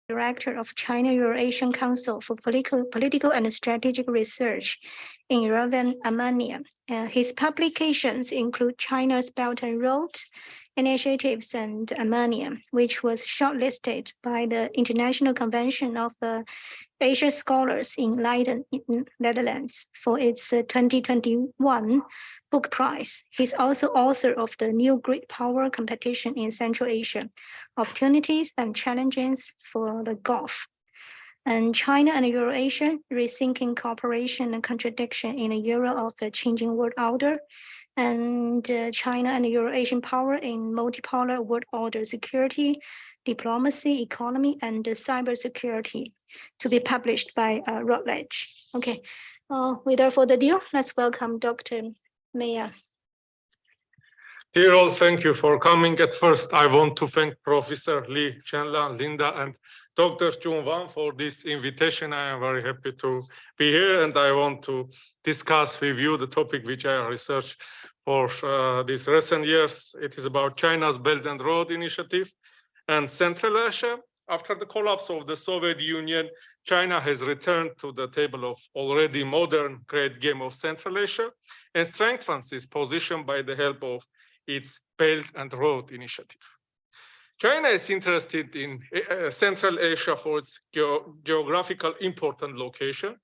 Director of China-Eurasian Council for Political and Strategic Research in Yerevan, Armenia. His publications include China's Belt and Road Initiatives and Armenia, which was shortlisted by the International Convention of Asia Scholars in Leiden, Netherlands, for its 2021 book prize. He's also author of the New Great Power Competition in Central Asia, Opportunities and Challenges for the Gulf, and China and Eurasia, Rethinking Cooperation and Contradiction in a Era of a Changing World Order, and China and Eurasian Power in Multipolar World Order Security, Diplomacy, Economy, and Cybersecurity, to be published by Routledge. Okay, without further ado, let's welcome Dr. Mher. Dear all, thank you for coming. At first, I want to thank Professor Li, Chenla, Linda, and Dr. Jun Wang for this invitation. I am very happy to be here, and I want to discuss with you the topic which I researched for these recent years. It is about China's Belt and Road Initiative and Central Asia. After the collapse of the Soviet Union, China has returned to the table of already modern great game of Central Asia and strengthens its position by the help of its Belt and Road Initiative. China is interested in Central Asia for its geographical important location,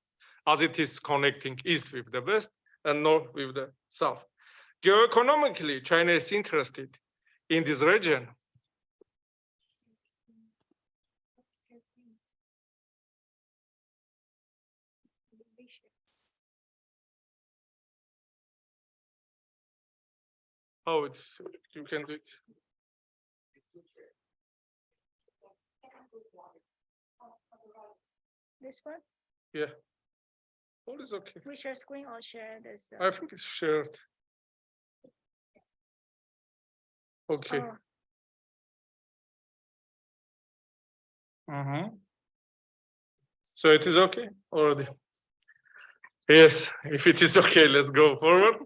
as it is connecting east with the west and north with the south. Geoeconomically, China is interested in this region. Oh, you can do it. This one? Yeah. All is okay. We share screen or share this? I think it's shared. Okay. So it is okay already? Yes, if it is okay, let's go forward.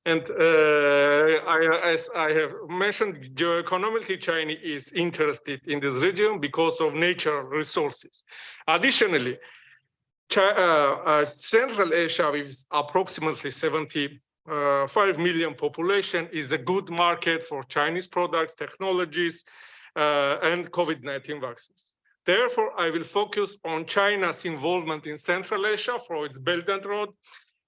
And as I have mentioned, geoeconomically, China is interested in this region because of natural resources. Additionally, Central Asia, with approximately 75 million population, is a good market for Chinese products, technologies, and COVID-19 vaccines. Therefore, I will focus on China's involvement in Central Asia for its Belt and Road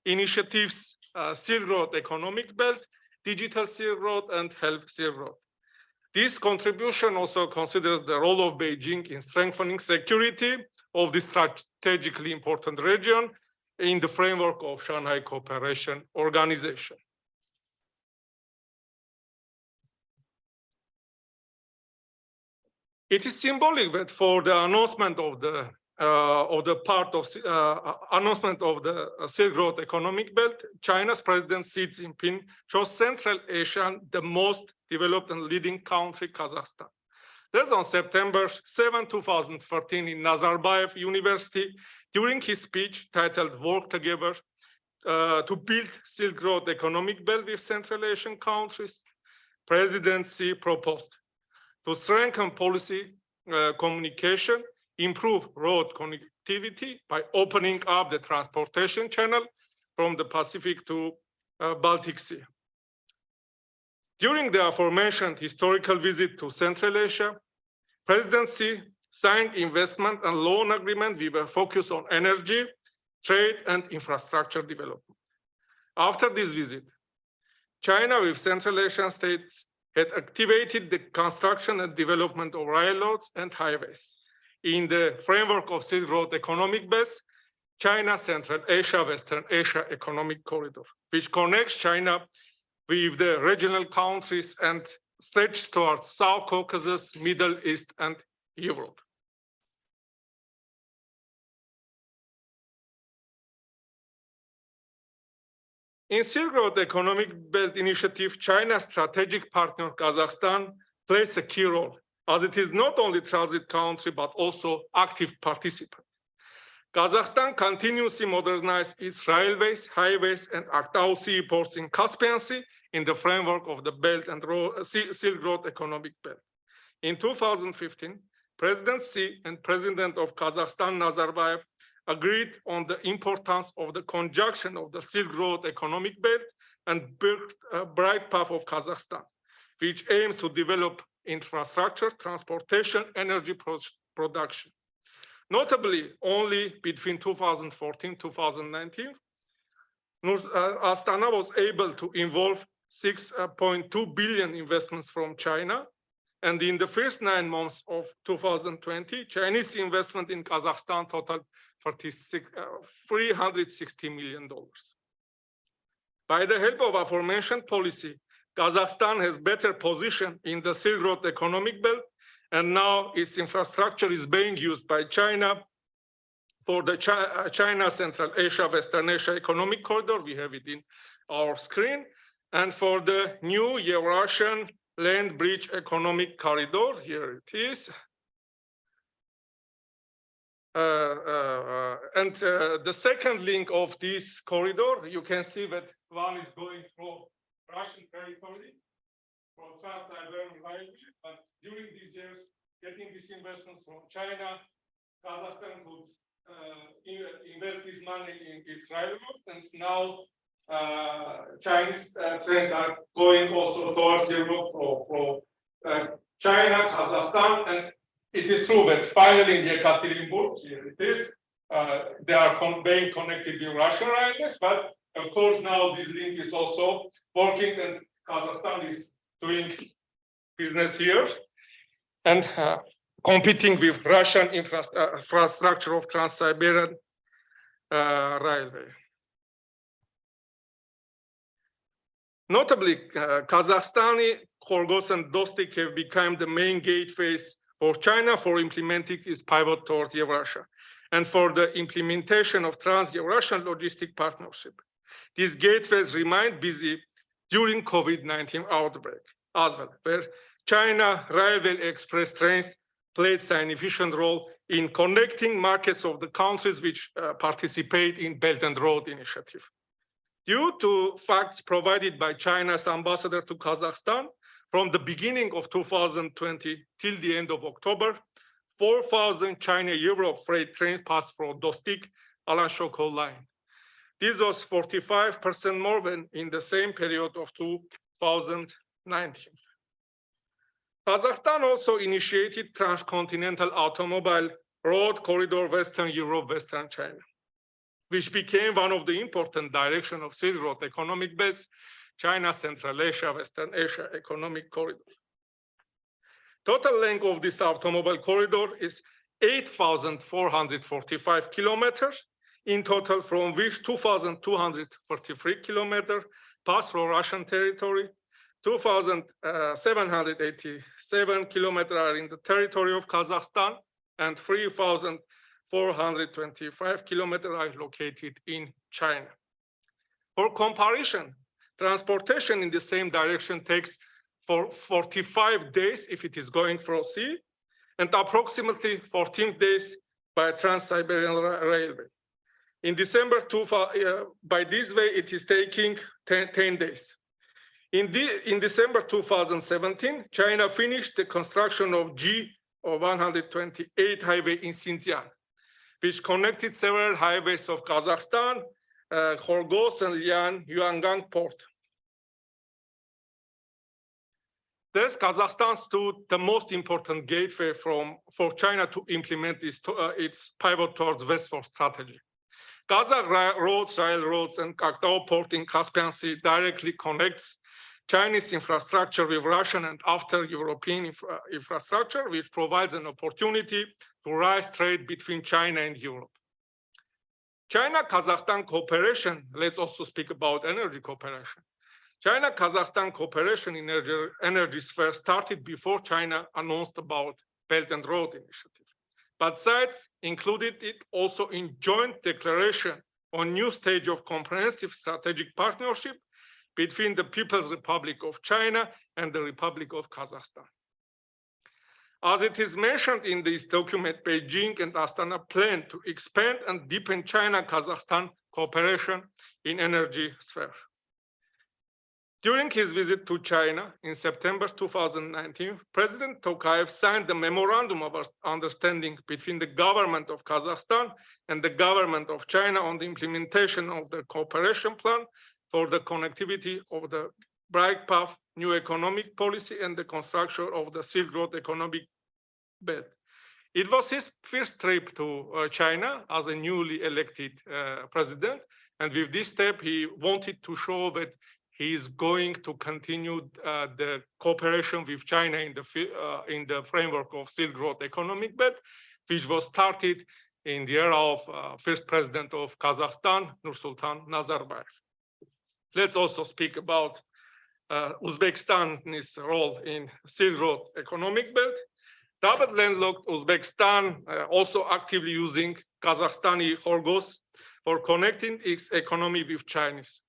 initiatives, Silk Road Economic Belt, Digital Silk Road, and Health Silk Road. This contribution also considers the role of Beijing in strengthening security of this strategically important region in the framework of Shanghai Cooperation Organization. It is symbolic that for the announcement of the Silk Road Economic Belt, China's President Xi Jinping chose Central Asia the most developed and leading country, Kazakhstan. That's on September 7, 2013 in Nazarbayev University, during his speech titled "Work Together to Build Silk Road Economic Belt with Central Asian Countries," President Xi proposed to strengthen policy communication, improve road connectivity by opening up the transportation channel from the Pacific to Baltic Sea. During the aforementioned historical visit to Central Asia, President Xi signed investment and loan agreement with a focus on energy, trade, and infrastructure development. After this visit, China with Central Asian states had activated the construction and development of railroads and highways in the framework of Silk Road Economic Belt, China, Central Asia, Western Asia Economic Corridor, which connects China with the regional countries and stretches towards South Caucasus, Middle East, and Europe. In Silk Road Economic Belt Initiative, China's strategic partner, Kazakhstan, plays a key role, as it is not only transit country, but also active participant. Kazakhstan continuously modernizes its railways, highways, and Aktau seaports in Caspian Sea in the framework of the Belt and Silk Road Economic Belt. In 2015, President Xi and President of Kazakhstan, Nazarbayev, agreed on the importance of the conjunction of the Silk Road economic belt and bright path of Kazakhstan, which aims to develop infrastructure, transportation, energy production. Notably, only between 2014 and 2019, Astana was able to involve 6.2 billion investments from China. And in the first 9 months of 2020, Chinese investment in Kazakhstan totaled $360 million. By the help of aforementioned policy, Kazakhstan has better position in the Silk Road economic belt, and now its infrastructure is being used by China for the China Central Asia, Western Asia economic corridor. We have it in our screen. And for the new Eurasian land bridge economic corridor, here it is. The second link of this corridor, you can see that one is going through Russian territory, from Trans-Siberian Railway, but during these years, getting these investments from China, Kazakhstan could invest this money in its railroads, and now Chinese trains are going also towards Europe for China, Kazakhstan, and it is true that finally in Yekaterinburg, here it is, they are being connected in Russian railways, but of course now this link is also working and Kazakhstan is doing business here and competing with Russian infrastructure of Trans-Siberian Railway. Notably, Kazakhstani Kyrgyz and Dostik have become the main gateways for China for implementing its pivot towards Eurasia and for the implementation of Trans-Eurasian logistic partnership. These gateways remained busy during COVID-19 outbreak as well, where China Railway Express trains played significant role in connecting markets of the countries which participate in Belt and Road Initiative. Due to facts provided by China's ambassador to Kazakhstan, from the beginning of 2020 till the end of October, 4,000 China-Europe freight trains passed through Dostik-Alan-Shokol line. This was 45% more than in the same period of 2019. Kazakhstan also initiated transcontinental automobile road corridor Western Europe, Western China, which became one of the important directions of Silk Road economic base, China, Central Asia, Western Asia economic corridor. Total length of this automobile corridor is 8,445 kilometers in total, from which 2,243 kilometers pass through Russian territory, 2,787 kilometers are in the territory of Kazakhstan, and 3,425 kilometers are located in China. For comparison, transportation in the same direction takes for 45 days if it is going through sea, and approximately 14 days by Trans-Siberian Railway. In December, by this way, it is taking 10 days. In December 2017, China finished the construction of G128 highway in Xinjiang, which connected several highways of Kazakhstan, Kyrgyz and Yangon port. Thus, Kazakhstan stood the most important gateway for China to implement its pivot towards westward strategy. Kazakh roads, railroads, and Aktau port in Caspian Sea directly connects Chinese infrastructure with Russian and after European infrastructure, which provides an opportunity to raise trade between China and Europe. China-Kazakhstan cooperation, let's also speak about energy cooperation. China-Kazakhstan cooperation in energy sphere started before China announced about Belt and Road Initiative. But sides included it also in joint declaration on new stage of comprehensive strategic partnership between the People's Republic of China and the Republic of Kazakhstan. As it is mentioned in this document, Beijing and Astana plan to expand and deepen China-Kazakhstan cooperation in energy sphere. During his visit to China in September 2019, President Tokayev signed a memorandum of understanding between the government of Kazakhstan and the government of China on the implementation of the cooperation plan for the connectivity of the Bright Path new economic policy and the construction of the Silk Road economic belt. It was his first trip to China as a newly elected president. And with this step, he wanted to show that he is going to continue the cooperation with China in the framework of Silk Road economic belt, which was started in the era of first president of Kazakhstan, Nursultan Nazarbayev. Let's also speak about Uzbekistan's role in Silk Road economic belt. Double landlocked Uzbekistan also actively using Kazakhstani Khorgos for connecting its economy with Chinese.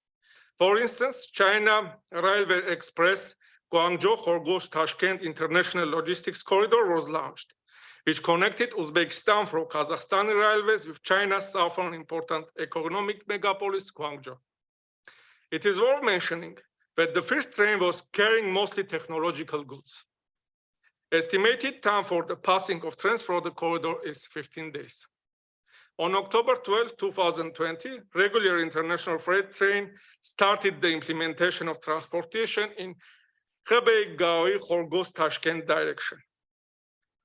For instance, China Railway Express Guangzhou-Khorgos-Tashkent International Logistics Corridor was launched, which connected Uzbekistan through Kazakhstani railways with China's southern important economic megapolis, Guangzhou. It is worth mentioning that the first train was carrying mostly technological goods. Estimated time for the passing of trains through the corridor is 15 days. On October 12, 2020, regular international freight train started the implementation of transportation in Khabey-Gaoi-Khorgos-Tashkent direction.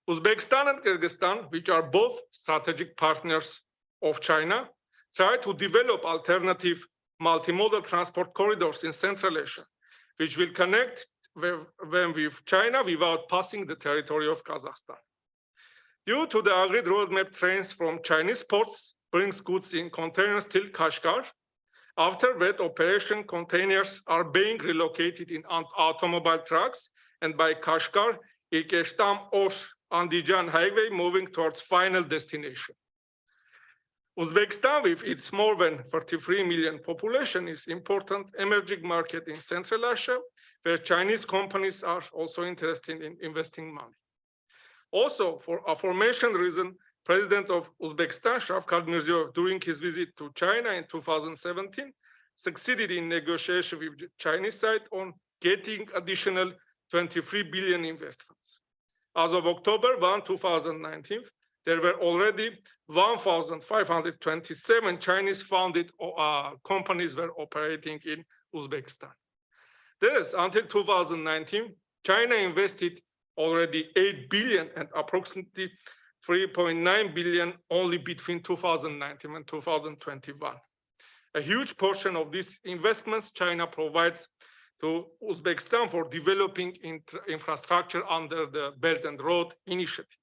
Uzbekistan and Kyrgyzstan, which are both strategic partners of China, try to develop alternative multimodal transport corridors in Central Asia, which will connect them with China without passing the territory of Kazakhstan. Due to the agreed roadmap, trains from Chinese ports brings goods in containers till Kashgar. After that operation, containers are being relocated in automobile trucks and by Kashgar, Irkeshtam-Osh Andijan highway moving towards final destination. Uzbekistan, with its more than 33 million population, is important emerging market in Central Asia, where Chinese companies are also interested in investing money. Also, for aforementioned reason, President of Uzbekistan, Shavkat Mirziyoyev, during his visit to China in 2017, succeeded in negotiation with the Chinese side on getting additional 23 billion investments. As of October 1, 2019, there were already 1,527 Chinese-founded companies were operating in Uzbekistan. Thus, until 2019, China invested already 8 billion and approximately 3.9 billion only between 2019 and 2021. A huge portion of these investments China provides to Uzbekistan for developing infrastructure under the Belt and Road Initiative.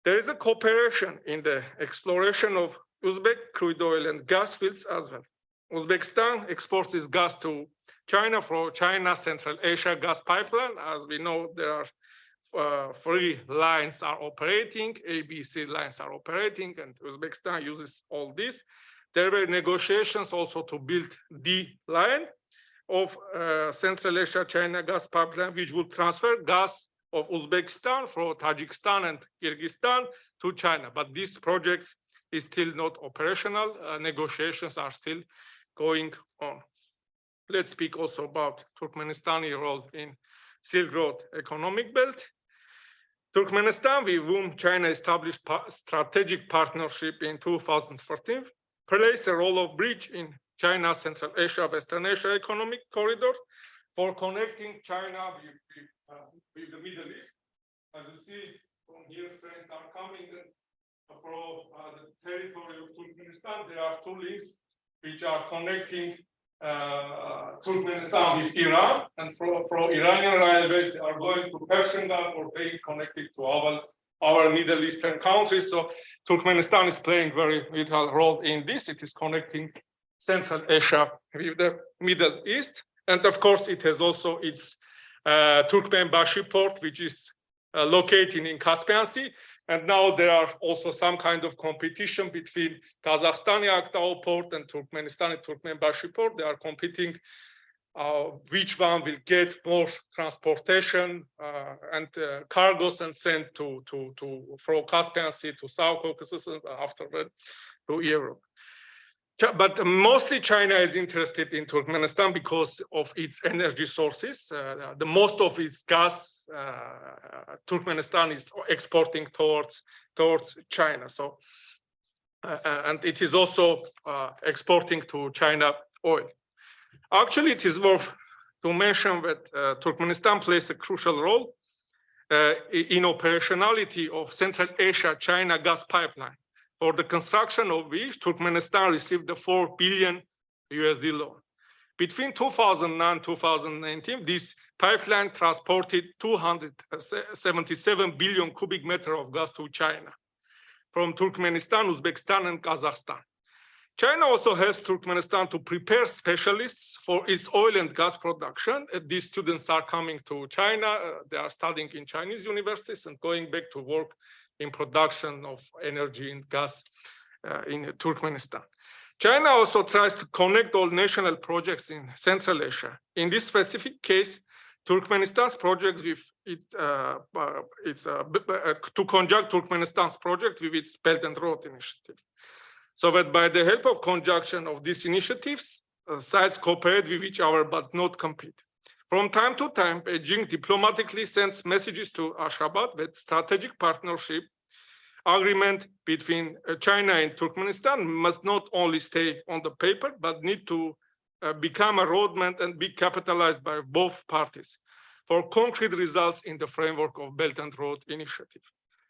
There is a cooperation in the exploration of Uzbek crude oil and gas fields as well. Uzbekistan exports its gas to China from China Central Asia gas pipeline. As we know, there are 3 lines are operating, ABC lines are operating, and Uzbekistan uses all this. There were negotiations also to build the line of Central Asia China gas pipeline, which would transfer gas of Uzbekistan from Tajikistan and Kyrgyzstan to China. But these projects is still not operational. Negotiations are still going on. Let's speak also about Turkmenistani role in Silk Road economic belt. Turkmenistan, with whom China established strategic partnership in 2014, plays a role of bridge in China, Central Asia, Western Asia economic corridor for connecting China with the Middle East. As you see from here, trains are coming from the territory of Turkmenistan. There are 2 links which are connecting Turkmenistan with Iran, and from Iranian railways they are going to Persian Gulf or being connected to our Middle Eastern countries. So Turkmenistan is playing very vital role in this. It is connecting Central Asia with the Middle East, and of course it has also its Turkmenbashi port, which is located in Caspian Sea. And now there are also some kind of competition between Kazakhstani Aktau port and Turkmenistani Turkmenbashi port. They are competing which one will get more transportation and cargoes and sent from Caspian Sea to South Caucasus and afterward to Europe. But mostly China is interested in Turkmenistan because of its energy sources. The most of its gas, Turkmenistan is exporting towards China. So, and it is also exporting to China oil. Actually, it is worth to mention that Turkmenistan plays a crucial role in operationality of Central Asia-China gas pipeline, for the construction of which Turkmenistan received a $4 billion loan. Between 2009 and 2019, this pipeline transported 277 billion cubic meter of gas to China from Turkmenistan, Uzbekistan, and Kazakhstan. China also helps Turkmenistan to prepare specialists for its oil and gas production. These students are coming to China. They are studying in Chinese universities and going back to work in production of energy and gas in Turkmenistan. China also tries to connect all national projects in Central Asia. In this specific case, Turkmenistan's projects with to conjunct Turkmenistan's project with its Belt and Road Initiative. So that by the help of conjunction of these initiatives, sides cooperate with each other but not compete. From time to time, Beijing diplomatically sends messages to Ashgabat that strategic partnership agreement between China and Turkmenistan must not only stay on the paper, but need to become a roadmap and be capitalized by both parties for concrete results in the framework of Belt and Road Initiative.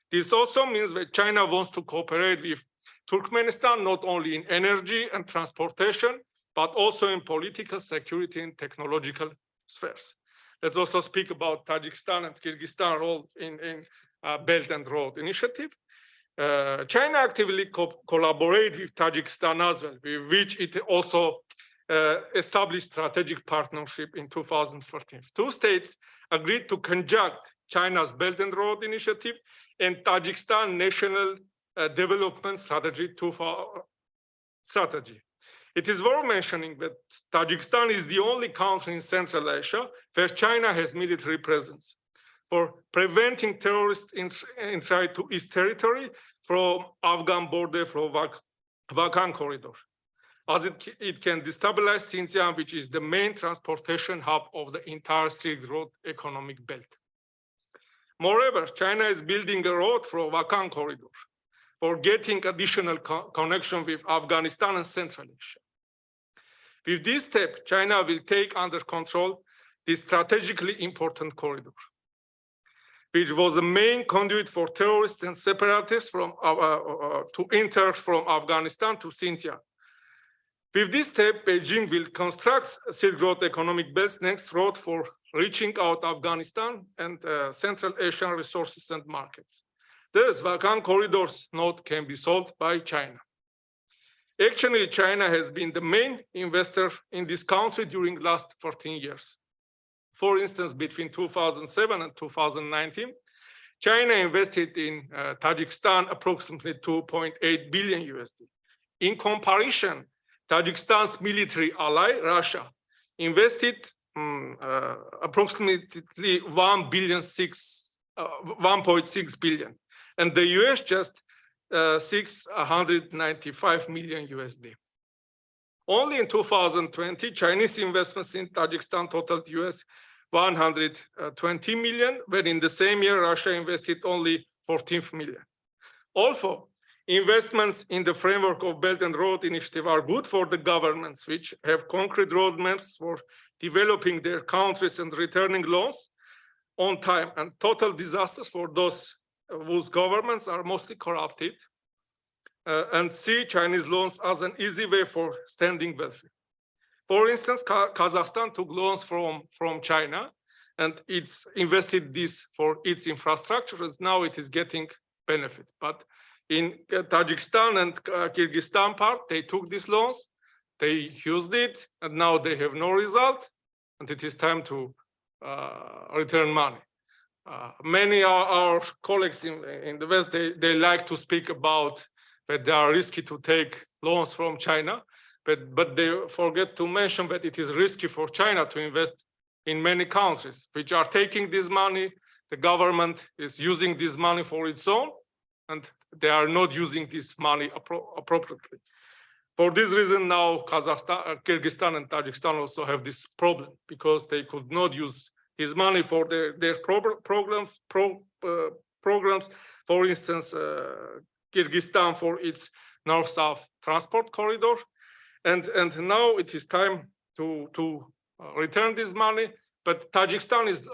This also means that China wants to cooperate with Turkmenistan not only in energy and transportation, but also in political, security, and technological spheres. Let's also speak about Tajikistan and Kyrgyzstan role in Belt and Road Initiative. China actively collaborates with Tajikistan as well, with which it also established strategic partnership in 2014. Two states agreed to conjunct China's Belt and Road Initiative and Tajikistan National Development Strategy. It is worth mentioning that Tajikistan is the only country in Central Asia where China has military presence for preventing terrorist entry to its territory from Afghan border from Vakhan corridor, as it can destabilize Xinjiang, which is the main transportation hub of the entire Silk Road economic belt. Moreover, China is building a road from Vakhan corridor for getting additional connection with Afghanistan and Central Asia. With this step, China will take under control this strategically important corridor, which was the main conduit for terrorists and separatists to enter from Afghanistan to Xinjiang. With this step, Beijing will construct Silk Road economic belt next road for reaching out Afghanistan and Central Asian resources and markets. Thus, Vakhan corridor's node can be solved by China. Actually, China has been the main investor in this country during the last 14 years. For instance, between 2007 and 2019, China invested in Tajikistan approximately 2.8 billion USD. In comparison, Tajikistan's military ally, Russia, invested approximately 1.6 billion, and the US just 695 million USD. Only in 2020, Chinese investments in Tajikistan totaled US 120 million, when in the same year, Russia invested only 14 million. Also, investments in the framework of Belt and Road Initiative are good for the governments, which have concrete roadmaps for developing their countries and returning loans on time, and total disasters for those whose governments are mostly corrupted and see Chinese loans as an easy way for standing welfare. For instance, Kazakhstan took loans from China, and it's invested this for its infrastructure, and now it is getting benefit. But in Tajikistan and Kyrgyzstan part, they took these loans, they used it, and now they have no result, and it is time to return money. Many of our colleagues in the West, they like to speak about that they are risky to take loans from China, but they forget to mention that it is risky for China to invest in many countries, which are taking this money. The government is using this money for its own, and they are not using this money appropriately. For this reason, now Kazakhstan, Kyrgyzstan, and Tajikistan also have this problem because they could not use this money for their programs. For instance, Kyrgyzstan for its north-south transport corridor, and now it is time to return this money. But Tajikistan is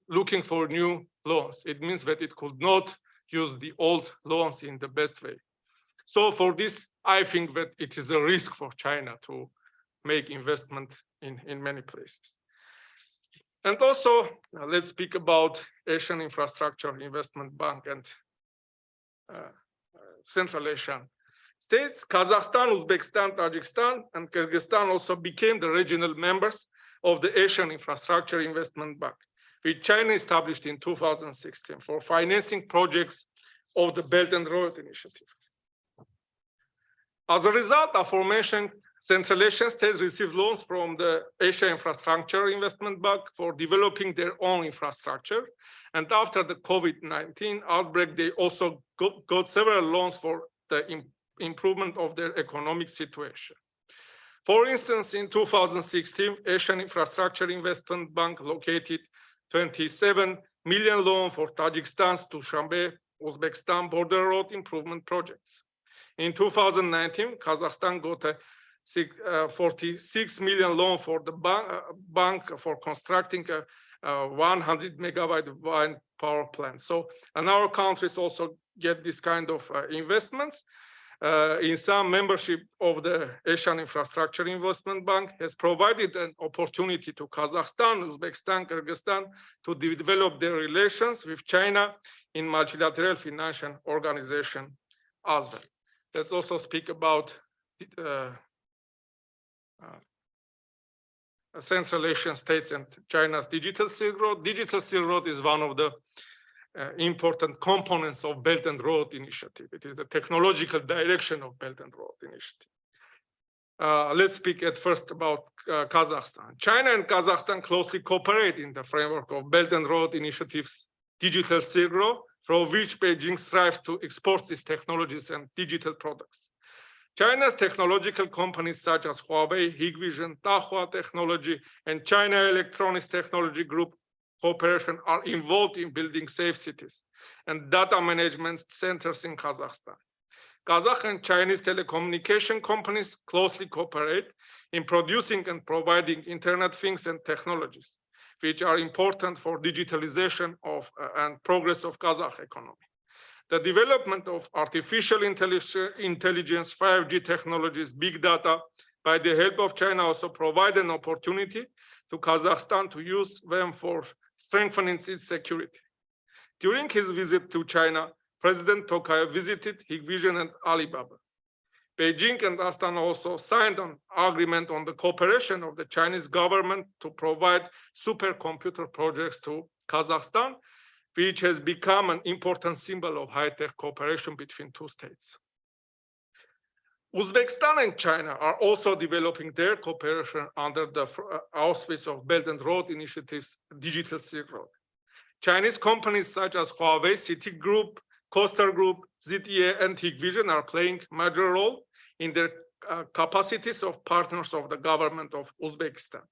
looking for new loans. It means that it could not use the old loans in the best way. So for this, I think that it is a risk for China to make investment in many places. And also, let's speak about Asian Infrastructure Investment Bank and Central Asian states. Kazakhstan, Uzbekistan, Tajikistan, and Kyrgyzstan also became the regional members of the Asian Infrastructure Investment Bank, which China established in 2016 for financing projects of the Belt and Road Initiative. As a result, aforementioned Central Asian states received loans from the Asia Infrastructure Investment Bank for developing their own infrastructure. And after the COVID-19 outbreak, they also got several loans for the improvement of their economic situation. For instance, in 2016, Asian Infrastructure Investment Bank located 27 million loan for Tajikistan's Dushanbe, Uzbekistan border road improvement projects. In 2019, Kazakhstan got a 46 million loan for the bank for constructing a 100 megawatt wind power plant. So, and our countries also get this kind of investments. In some membership of the Asian Infrastructure Investment Bank has provided an opportunity to Kazakhstan, Uzbekistan, Kyrgyzstan to develop their relations with China in multilateral financial organization as well. Let's also speak about Central Asian states and China's Digital Silk Road. Digital Silk Road is one of the important components of Belt and Road Initiative. It is the technological direction of Belt and Road Initiative. Let's speak at first about Kazakhstan. China and Kazakhstan closely cooperate in the framework of Belt and Road Initiative's Digital Silk Road, through which Beijing strives to export its technologies and digital products. China's technological companies such as Huawei, Hikvision, Dahua Technology, and China Electronics Technology Group Cooperation are involved in building safe cities and data management centers in Kazakhstan. Kazakh and Chinese telecommunication companies closely cooperate in producing and providing Internet things and technologies, which are important for digitalization of and progress of Kazakh economy. The development of artificial intelligence, 5G technologies, big data, by the help of China, also provide an opportunity to Kazakhstan to use them for strengthening its security. During his visit to China, President Tokayev visited Hikvision and Alibaba. Beijing and Astana also signed an agreement on the cooperation of the Chinese government to provide supercomputer projects to Kazakhstan, which has become an important symbol of high-tech cooperation between two states. Uzbekistan and China are also developing their cooperation under the auspice of Belt and Road Initiative's Digital Silk Road. Chinese companies such as Huawei, CITIC Group, Coaster Group, ZTE, and Hikvision are playing a major role in their capacities of partners of the government of Uzbekistan.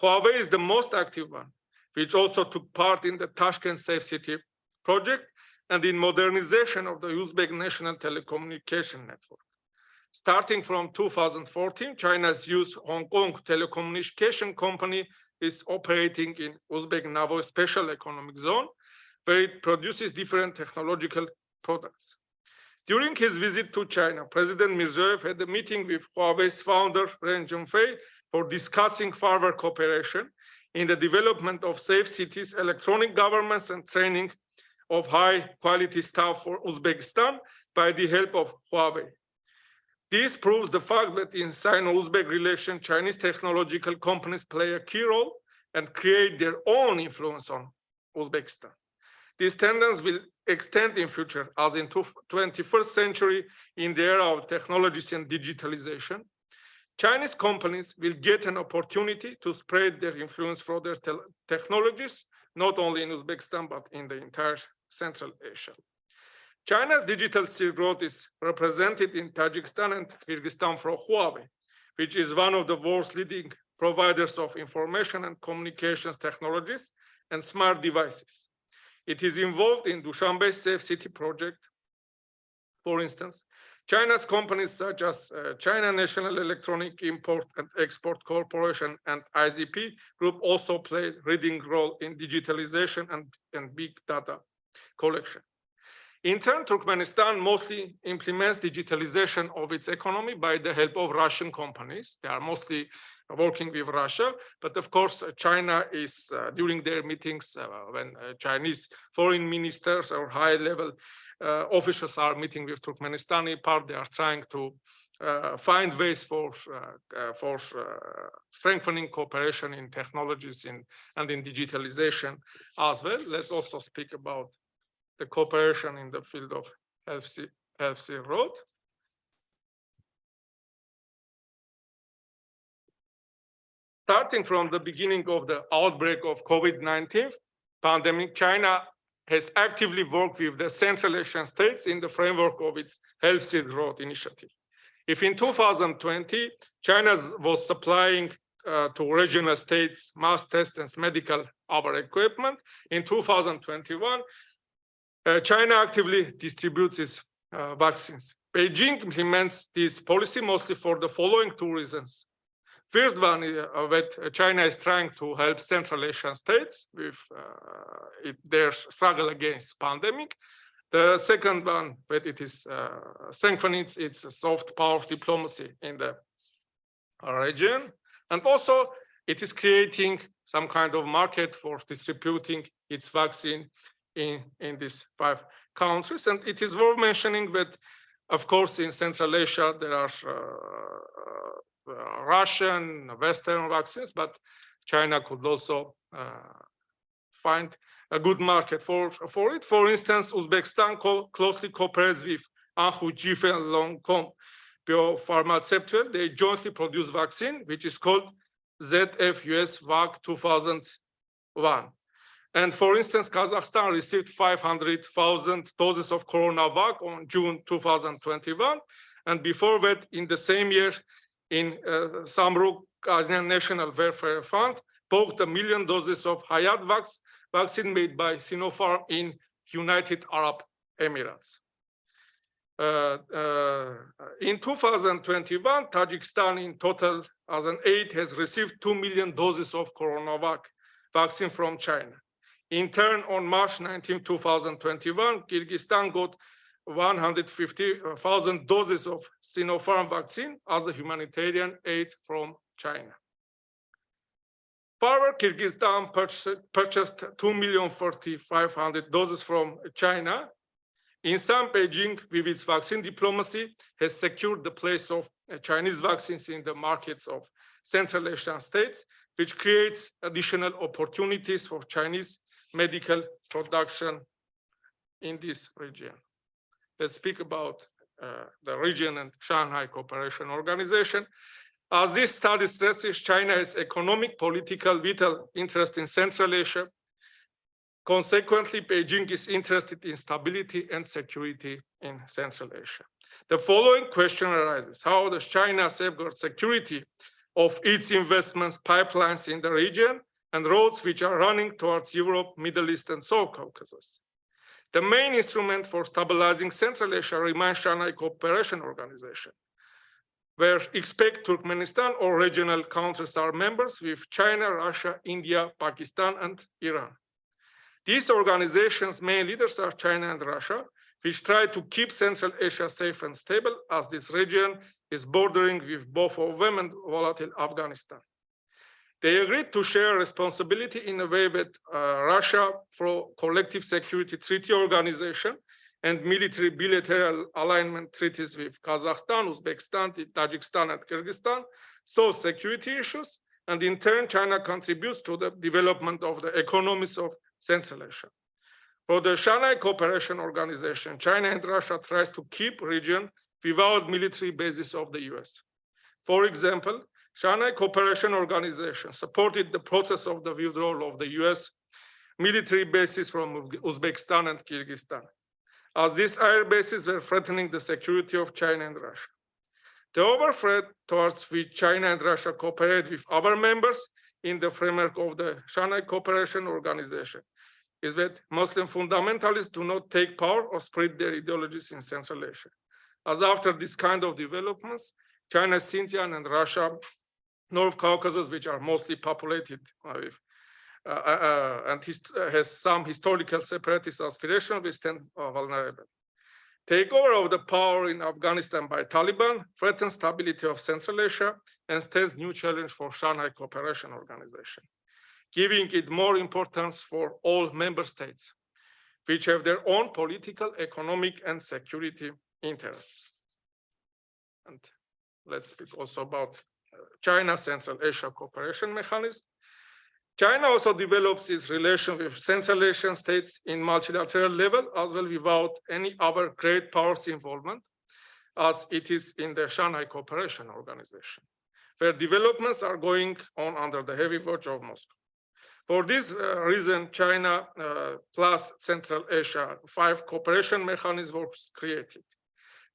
Huawei is the most active one, which also took part in the Tashkent Safe City project and in modernization of the Uzbek National Telecommunication Network. Starting from 2014, China's Youth Hong Kong Telecommunication Company is operating in Uzbek Navoy Special Economic Zone, where it produces different technological products. During his visit to China, President Mirziyoyev had a meeting with Huawei's founder, Ren Zhengfei, for discussing further cooperation in the development of safe cities, electronic governments, and training of high-quality staff for Uzbekistan by the help of Huawei. This proves the fact that in Sino-Uzbek relations, Chinese technological companies play a key role and create their own influence on Uzbekistan. This tendency will extend in future, as in 21st century, in the era of technologies and digitalization. Chinese companies will get an opportunity to spread their influence for their technologies, not only in Uzbekistan, but in the entire Central Asia. China's digital Silk Road is represented in Tajikistan and Kyrgyzstan from Huawei, which is one of the world's leading providers of information and communications technologies and smart devices. It is involved in Dushanbe's Safe City project. For instance, China's companies such as China National Electronic Import and Export Corporation and IZP Group also play a leading role in digitalization and big data collection. In turn, Turkmenistan mostly implements digitalization of its economy by the help of Russian companies. They are mostly working with Russia, but of course, China is during their meetings when Chinese foreign ministers or high-level officials are meeting with Turkmenistani part, they are trying to find ways for strengthening cooperation in technologies and in digitalization as well. Let's also speak about the cooperation in the field of health road. Starting from the beginning of the outbreak of COVID-19 pandemic, China has actively worked with the Central Asian states in the framework of its Health Silk Road initiative. If in 2020, China was supplying to regional states mass tests and medical equipment, in 2021, China actively distributes its vaccines. Beijing implements this policy mostly for the following two reasons. First one is that China is trying to help Central Asian states with their struggle against pandemic. The second one, that it is strengthening its soft power diplomacy in the region. And also, it is creating some kind of market for distributing its vaccine in these 5 countries. And it is worth mentioning that, of course, in Central Asia, there are Russian, Western vaccines, but China could also find a good market for it. For instance, Uzbekistan closely cooperates with Anhu, Jife, and Longcom Biopharmaceutical. They jointly produce vaccine, which is called ZFUS VAC 2001. And for instance, Kazakhstan received 500,000 doses of CoronaVac on June 2021. And before that, in the same year, in Samruk ASEAN National Welfare Fund, bought 1 million doses of Hayat vaccine made by Sinopharm in United Arab Emirates. In 2021, Tajikistan in total, as an aid, has received 2 million doses of CoronaVac vaccine from China. In turn, on March 19, 2021, Kyrgyzstan got 150,000 doses of Sinopharm vaccine as a humanitarian aid from China. Further, Kyrgyzstan purchased 2,040,500 doses from China. In sum, Beijing, with its vaccine diplomacy, has secured the place of Chinese vaccines in the markets of Central Asian states, which creates additional opportunities for Chinese medical production in this region. Let's speak about the region and Shanghai Cooperation Organization. As this study stresses, China has economic, political, vital interest in Central Asia. Consequently, Beijing is interested in stability and security in Central Asia. The following question arises: how does China safeguard security of its investments, pipelines in the region, and roads which are running towards Europe, Middle East, and South Caucasus? The main instrument for stabilizing Central Asia remains Shanghai Cooperation Organization, where expect Turkmenistan or regional countries are members with China, Russia, India, Pakistan, and Iran. These organizations' main leaders are China and Russia, which try to keep Central Asia safe and stable, as this region is bordering with both of them and volatile Afghanistan. They agreed to share responsibility in a way that Russia, through Collective Security Treaty Organization and military bilateral alignment treaties with Kazakhstan, Uzbekistan, Tajikistan, and Kyrgyzstan, solve security issues, and in turn, China contributes to the development of the economies of Central Asia. For the Shanghai Cooperation Organization, China and Russia tries to keep region without military bases of the US. For example, Shanghai Cooperation Organization supported the process of the withdrawal of the US military bases from Uzbekistan and Kyrgyzstan. as these air bases were threatening the security of China and Russia. The other threat towards which China and Russia cooperate with other members in the framework of the Shanghai Cooperation Organization is that Muslim fundamentalists do not take power or spread their ideologies in Central Asia. As after this kind of developments, China, Xinjiang, and Russia, North Caucasus, which are mostly populated with and has some historical separatist aspirations, we stand vulnerable. Takeover of the power in Afghanistan by Taliban threatens stability of Central Asia and stands new challenge for Shanghai Cooperation Organization, giving it more importance for all member states, which have their own political, economic, and security interests. And let's speak also about China Central Asia Cooperation Mechanism. China also develops its relation with Central Asian states in multilateral level as well without any other great powers involvement, as it is in the Shanghai Cooperation Organization, where developments are going on under the heavy watch of Moscow. For this reason, China plus Central Asia 5 cooperation mechanism was created.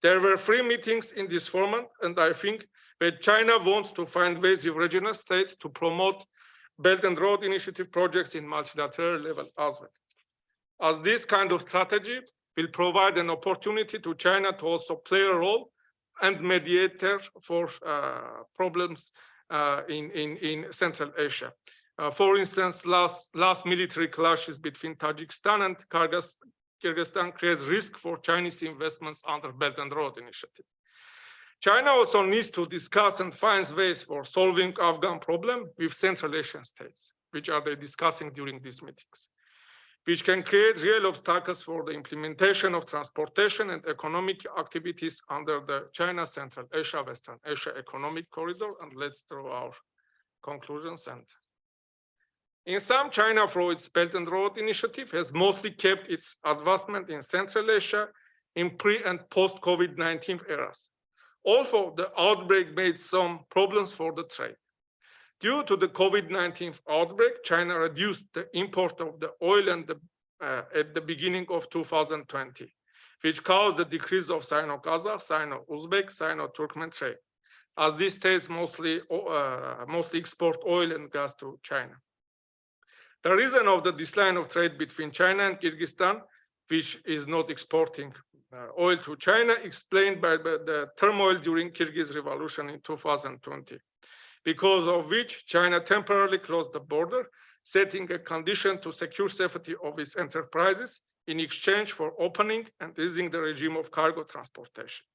There were 3 meetings in this format, and I think that China wants to find ways with regional states to promote Belt and Road Initiative projects in multilateral level as well. As this kind of strategy will provide an opportunity to China to also play a role and mediator for problems in Central Asia. For instance, last military clashes between Tajikistan and Kyrgyzstan creates risk for Chinese investments under Belt and Road Initiative. China also needs to discuss and find ways for solving Afghan problem with Central Asian states, which are they discussing during these meetings, which can create real obstacles for the implementation of transportation and economic activities under the China Central Asia Western Asia Economic Corridor. And let's draw our conclusions. And in sum, China, through its Belt and Road Initiative, has mostly kept its advancement in Central Asia in pre- and post-COVID-19 eras. Also, the outbreak made some problems for the trade. Due to the COVID-19 outbreak, China reduced the import of the oil at the beginning of 2020, which caused the decrease of Sino-Kazakh, Sino-Uzbek, Sino-Turkmen trade, as these states mostly export oil and gas to China. The reason of the decline of trade between China and Kyrgyzstan, which is not exporting oil to China, explained by the turmoil during Kyrgyz revolution in 2020, because of which China temporarily closed the border, setting a condition to secure safety of its enterprises in exchange for opening and easing the regime of cargo transportation.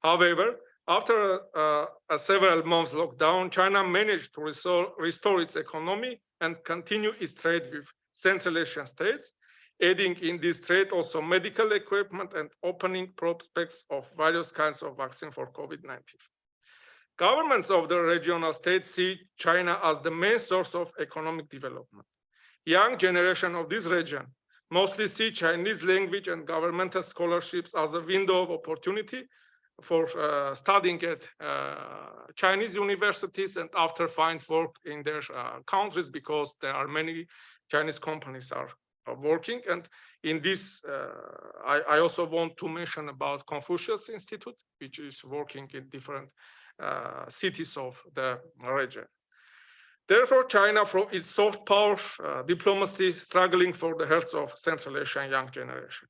However, after a several months lockdown, China managed to restore its economy and continue its trade with Central Asian states, adding in this trade also medical equipment and opening prospects of various kinds of vaccine for COVID-19. Governments of the regional states see China as the main source of economic development. Young generation of this region mostly see Chinese language and governmental scholarships as a window of opportunity for studying at Chinese universities and after find work in their countries, because there are many Chinese companies are working. And in this, I also want to mention about Confucius Institute, which is working in different cities of the region. Therefore, China, from its soft power diplomacy, struggling for the hearts of Central Asian young generation.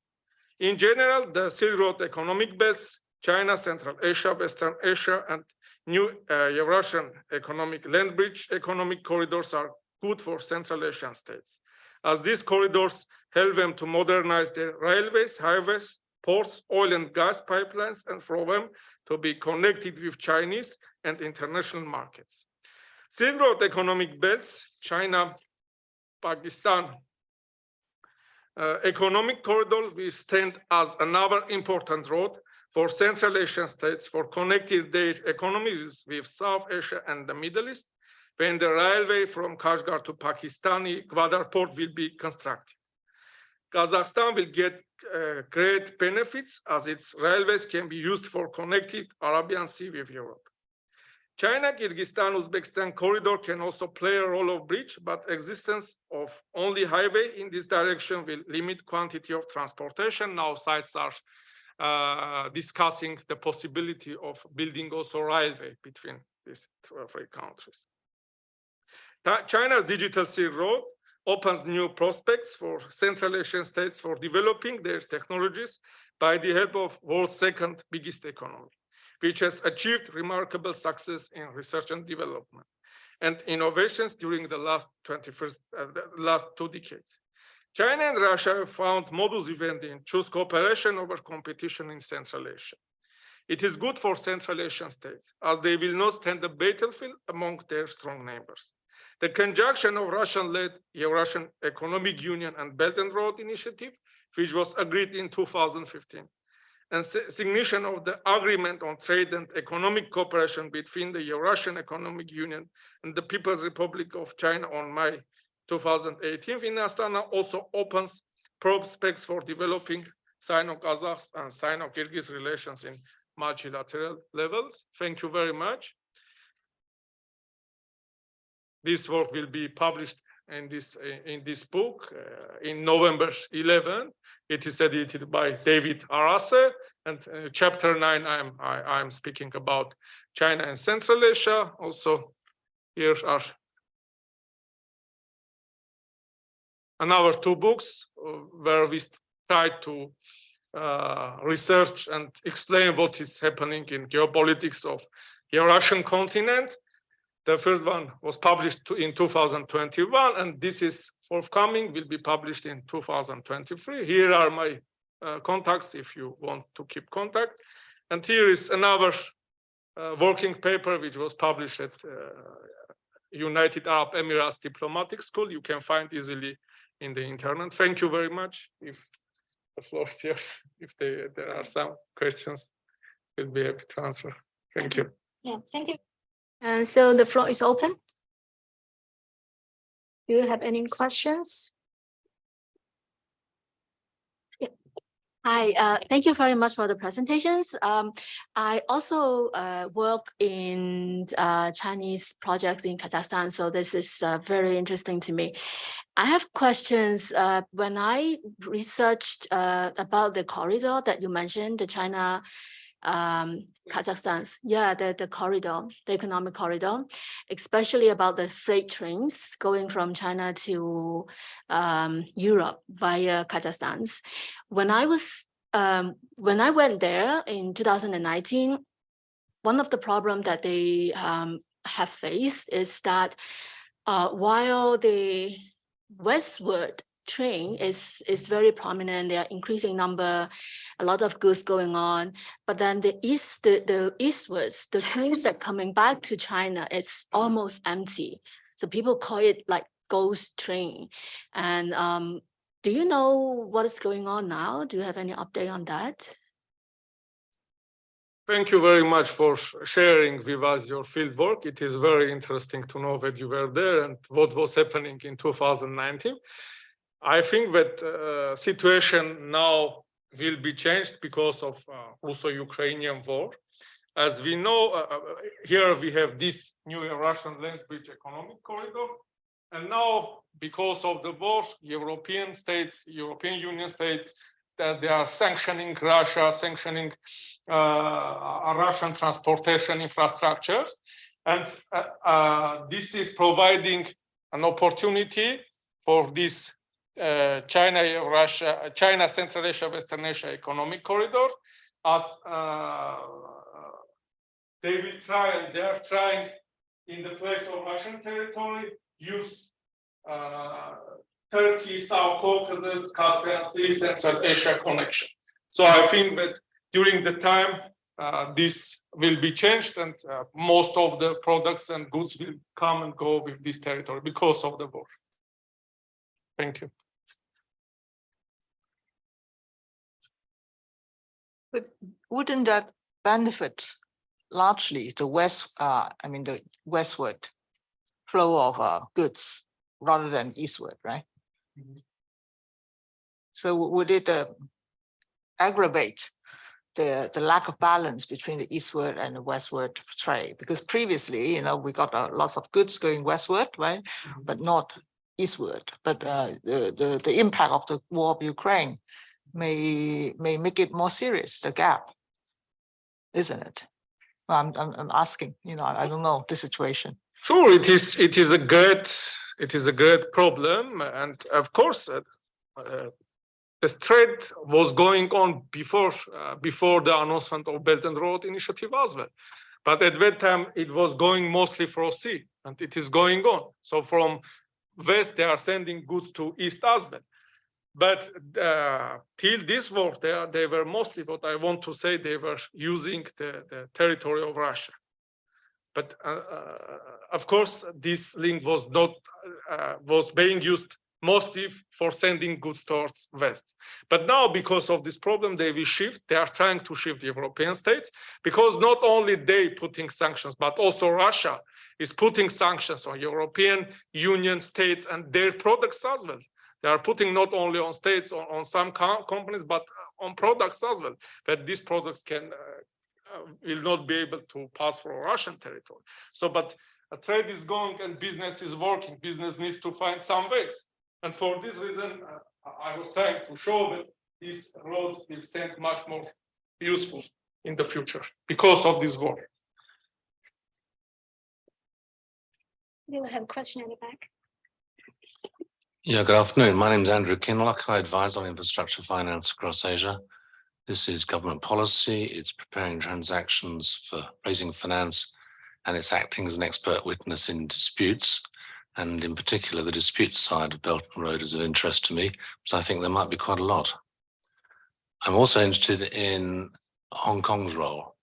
In general, the Silk Road economic belts, China, Central Asia, Western Asia, and new Eurasian economic land bridge economic corridors are good for Central Asian states, as these corridors help them to modernize their railways, highways, ports, oil and gas pipelines, and for them to be connected with Chinese and international markets. Silk Road economic belts, China, Pakistan economic corridor will stand as another important road for Central Asian states for connecting their economies with South Asia and the Middle East, when the railway from Kashgar to Pakistani Gwadar port will be constructed. Kazakhstan will get great benefits as its railways can be used for connecting Arabian Sea with Europe. China, Kyrgyzstan, Uzbekistan corridor can also play a role of bridge, but existence of only highway in this direction will limit quantity of transportation. Now sides are discussing the possibility of building also railway between these three countries. China's digital Silk Road opens new prospects for Central Asian states for developing their technologies by the help of world's second biggest economy, which has achieved remarkable success in research and development and innovations during the last 2 decades. China and Russia have found modus vivendi in choose cooperation over competition in Central Asia. It is good for Central Asian states, as they will not stand a battlefield among their strong neighbors. The conjunction of Russian-led Eurasian Economic Union and Belt and Road Initiative, which was agreed in 2015, and signature of the agreement on trade and economic cooperation between the Eurasian Economic Union and the People's Republic of China on May 2018 in Astana also opens prospects for developing Sino-Kazakh and Sino-Kyrgyz relations in multilateral levels. Thank you very much. This work will be published in this book in November 11. It is edited by David Arase, and chapter 9 I'm speaking about China and Central Asia. Also, here are another 2 books where we try to research and explain what is happening in geopolitics of the Eurasian continent. The first one was published in 2021, and this is forthcoming, will be published in 2023. Here are my contacts if you want to keep contact. And here is another working paper which was published at United Arab Emirates Diplomatic School. You can find easily in the internet. Thank you very much. If the floor is yours, if there are some questions, we'll be able to answer. Thank you. Yeah, thank you. So the floor is open. Do you have any questions? Yeah. Hi, thank you very much for the presentations. I also work in Chinese projects in Kazakhstan, so this is very interesting to me. I have questions. When I researched about the corridor that you mentioned, the China Kazakhstan, yeah, the corridor, the economic corridor, especially about the freight trains going from China to Europe via Kazakhstan. When I went there in 2019, one of the problems that they have faced is that while the westward train is very prominent, there are increasing number, a lot of goods going on, but then the eastwards, the trains that coming back to China is almost empty. So people call it like ghost train. And do you know what is going on now? Do you have any update on that? Thank you very much for sharing with us your field work. It is very interesting to know that you were there and what was happening in 2019. I think that situation now will be changed because of Russo-Ukrainian war. As we know, here we have this new Russian land bridge economic corridor. And now, because of the war, European states, European Union states, that they are sanctioning Russia, sanctioning Russian transportation infrastructure. And this is providing an opportunity for this China, Central Asia, Western Asia economic corridor, as they are trying in the place of Russian territory, use Turkey, South Caucasus, Caspian Sea, Central Asia connection. So I think that during the time, this will be changed, and most of the products and goods will come and go with this territory because of the war. Thank you. But wouldn't that benefit largely the the westward flow of goods rather than eastward, right? Mm-hmm. So would it aggravate the lack of balance between the eastward and the westward trade, because previously, we got lots of goods going westward, right, but not eastward. But the impact of the war of Ukraine may make it more serious, the gap, isn't it? I'm asking, I don't know the situation. Sure, it is a great problem, and of course, the trade was going on before the announcement of Belt and Road Initiative as well. But at that time, it was going mostly for sea, and it is going on. So from west, they are sending goods to east as well. But till this war, they were mostly, what I want to say, they were using the territory of Russia. But of course, this link was not was being used mostly for sending goods towards west. But now, because of this problem, they will shift. They are trying to shift the European states, because not only they putting sanctions, but also Russia is putting sanctions on European Union states and their products as well. They are putting not only on states, on some companies, but on products as well. That these products will not be able to pass through Russian territory. So, but trade is going and business is working. Business needs to find some ways. And for this reason, I was trying to show that this road will stand much more useful in the future because of this war. We will have a question at the back. Yeah, good afternoon. My name is Andrew Kinlock. I advise on infrastructure finance across Asia. This is government policy. It's preparing transactions for raising finance, and it's acting as an expert witness in disputes. And in particular, the dispute side of Belt and Road is of interest to me, because I think there might be quite a lot. I'm also interested in Hong Kong's role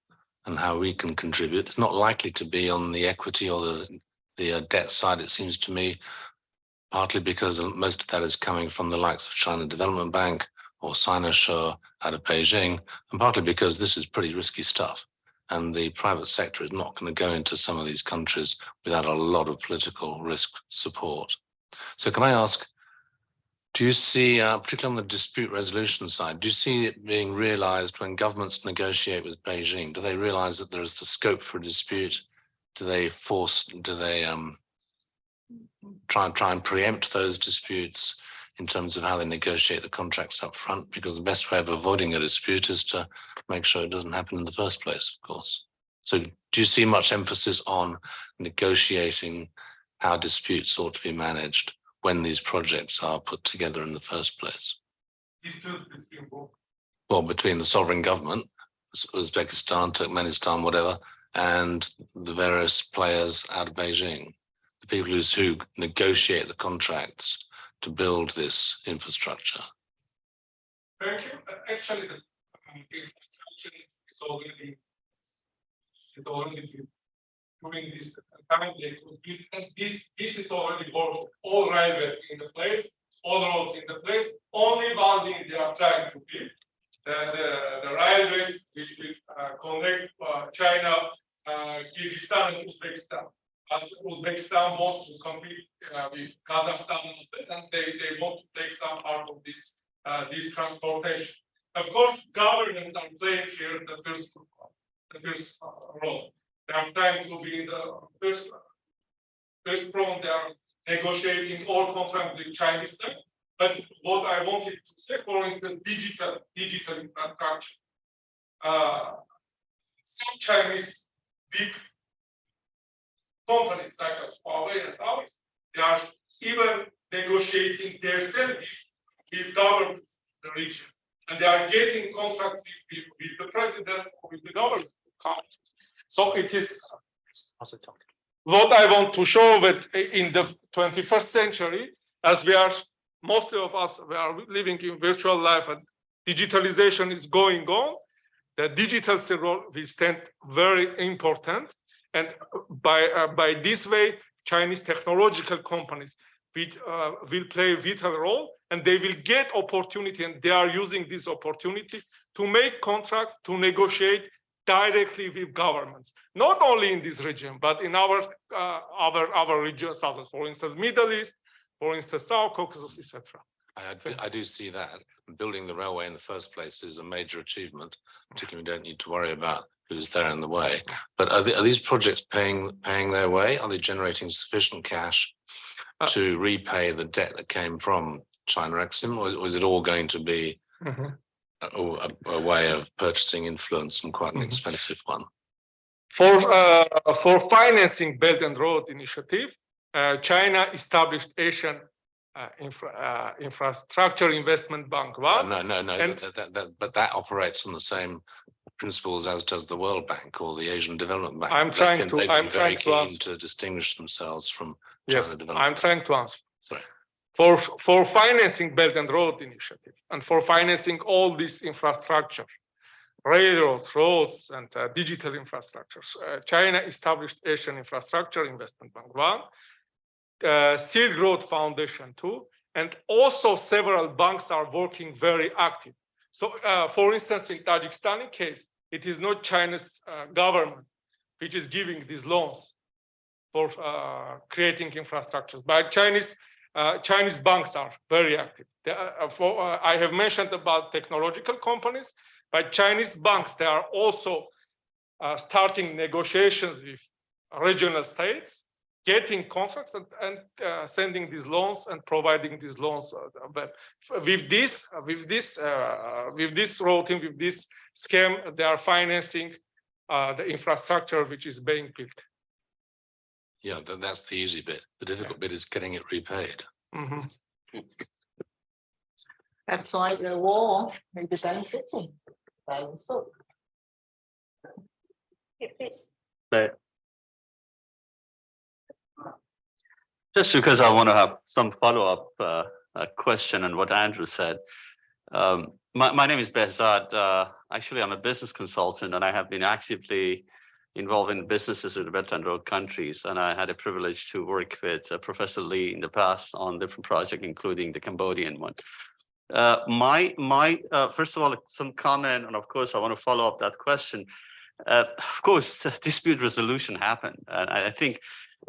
and how we can contribute. It's not likely to be on the equity or the debt side, it seems to me, partly because most of that is coming from the likes of China Development Bank or Sinosure out of Beijing, and partly because this is pretty risky stuff. And the private sector is not going to go into some of these countries without a lot of political risk support. So can I ask, do you see, particularly on the dispute resolution side, do you see it being realized when governments negotiate with Beijing? Do they realize that there is the scope for a dispute? Do they try and preempt those disputes in terms of how they negotiate the contracts up front? Because the best way of avoiding a dispute is to make sure it doesn't happen in the first place, of course. So do you see much emphasis on negotiating how disputes ought to be managed when these projects are put together in the first place? Well, between the sovereign government, Uzbekistan, Turkmenistan, whatever, and the various players out of Beijing, the people who negotiate the contracts to build this infrastructure. Thank you. Actually, the infrastructure is already during this time they could build, and this is already worked. All railways in the place, all roads in the place. Only one thing they are trying to build, the railways which will connect China, Kyrgyzstan, and Uzbekistan. As Uzbekistan wants to compete with Kazakhstan, and they want to take some part of this transportation. Of course, governments are playing here the first role. They are trying to be in the first front. They are negotiating all contracts with Chinese side. But what I wanted to say, for instance, digital infrastructure. Some Chinese big companies such as Huawei and others, they are even negotiating their service with governments in the region. And they are getting contracts with the president or with the government countries. So it is what I want to show that in the 21st century, as mostly of us, we are living in virtual life and digitalization is going on, the digital role will stand very important. And by this way, Chinese technological companies will play a vital role, and they will get opportunity, and they are using this opportunity to make contracts, to negotiate directly with governments, not only in this region, but in our other regions, for instance, Middle East, for instance, South Caucasus, etc. I do see that. Building the railway in the first place is a major achievement. Particularly, we don't need to worry about who's there in the way. But are these projects paying their way? Are they generating sufficient cash to repay the debt that came from China Exim, or is it all going to be a way of purchasing influence, and quite an expensive one? For financing Belt and Road Initiative, China established Asian Infrastructure Investment Bank. No. But that operates on the same principles as does the World Bank or the Asian Development Bank. They've been very keen to distinguish themselves from China Development. I'm trying to answer. Sorry. For financing Belt and Road Initiative and for financing all this infrastructure, railroads, roads, and digital infrastructures, China established Asian Infrastructure Investment Bank 1, Silk Road Foundation 2, and also several banks are working very active. So, for instance, in Tajikistan case, it is not China's government which is giving these loans for creating infrastructures, but Chinese banks are very active. I have mentioned about technological companies, but Chinese banks, they are also starting negotiations with regional states, getting contracts and sending these loans and providing these loans. But with this routing, with this scheme, they are financing the infrastructure which is being built. Yeah, that's the easy bit. The difficult bit is getting it repaid. That's why the war may be benefiting. Balance book. But just because I want to have some follow-up question on what Andrew said. My name is Behzad. Actually, I'm a business consultant, and I have been actively involved in businesses in the Belt and Road countries. And I had a privilege to work with Professor Lee in the past on different projects, including the Cambodian one. First of all, some comment, and of course, I want to follow up that question. Of course, dispute resolution happened, and I think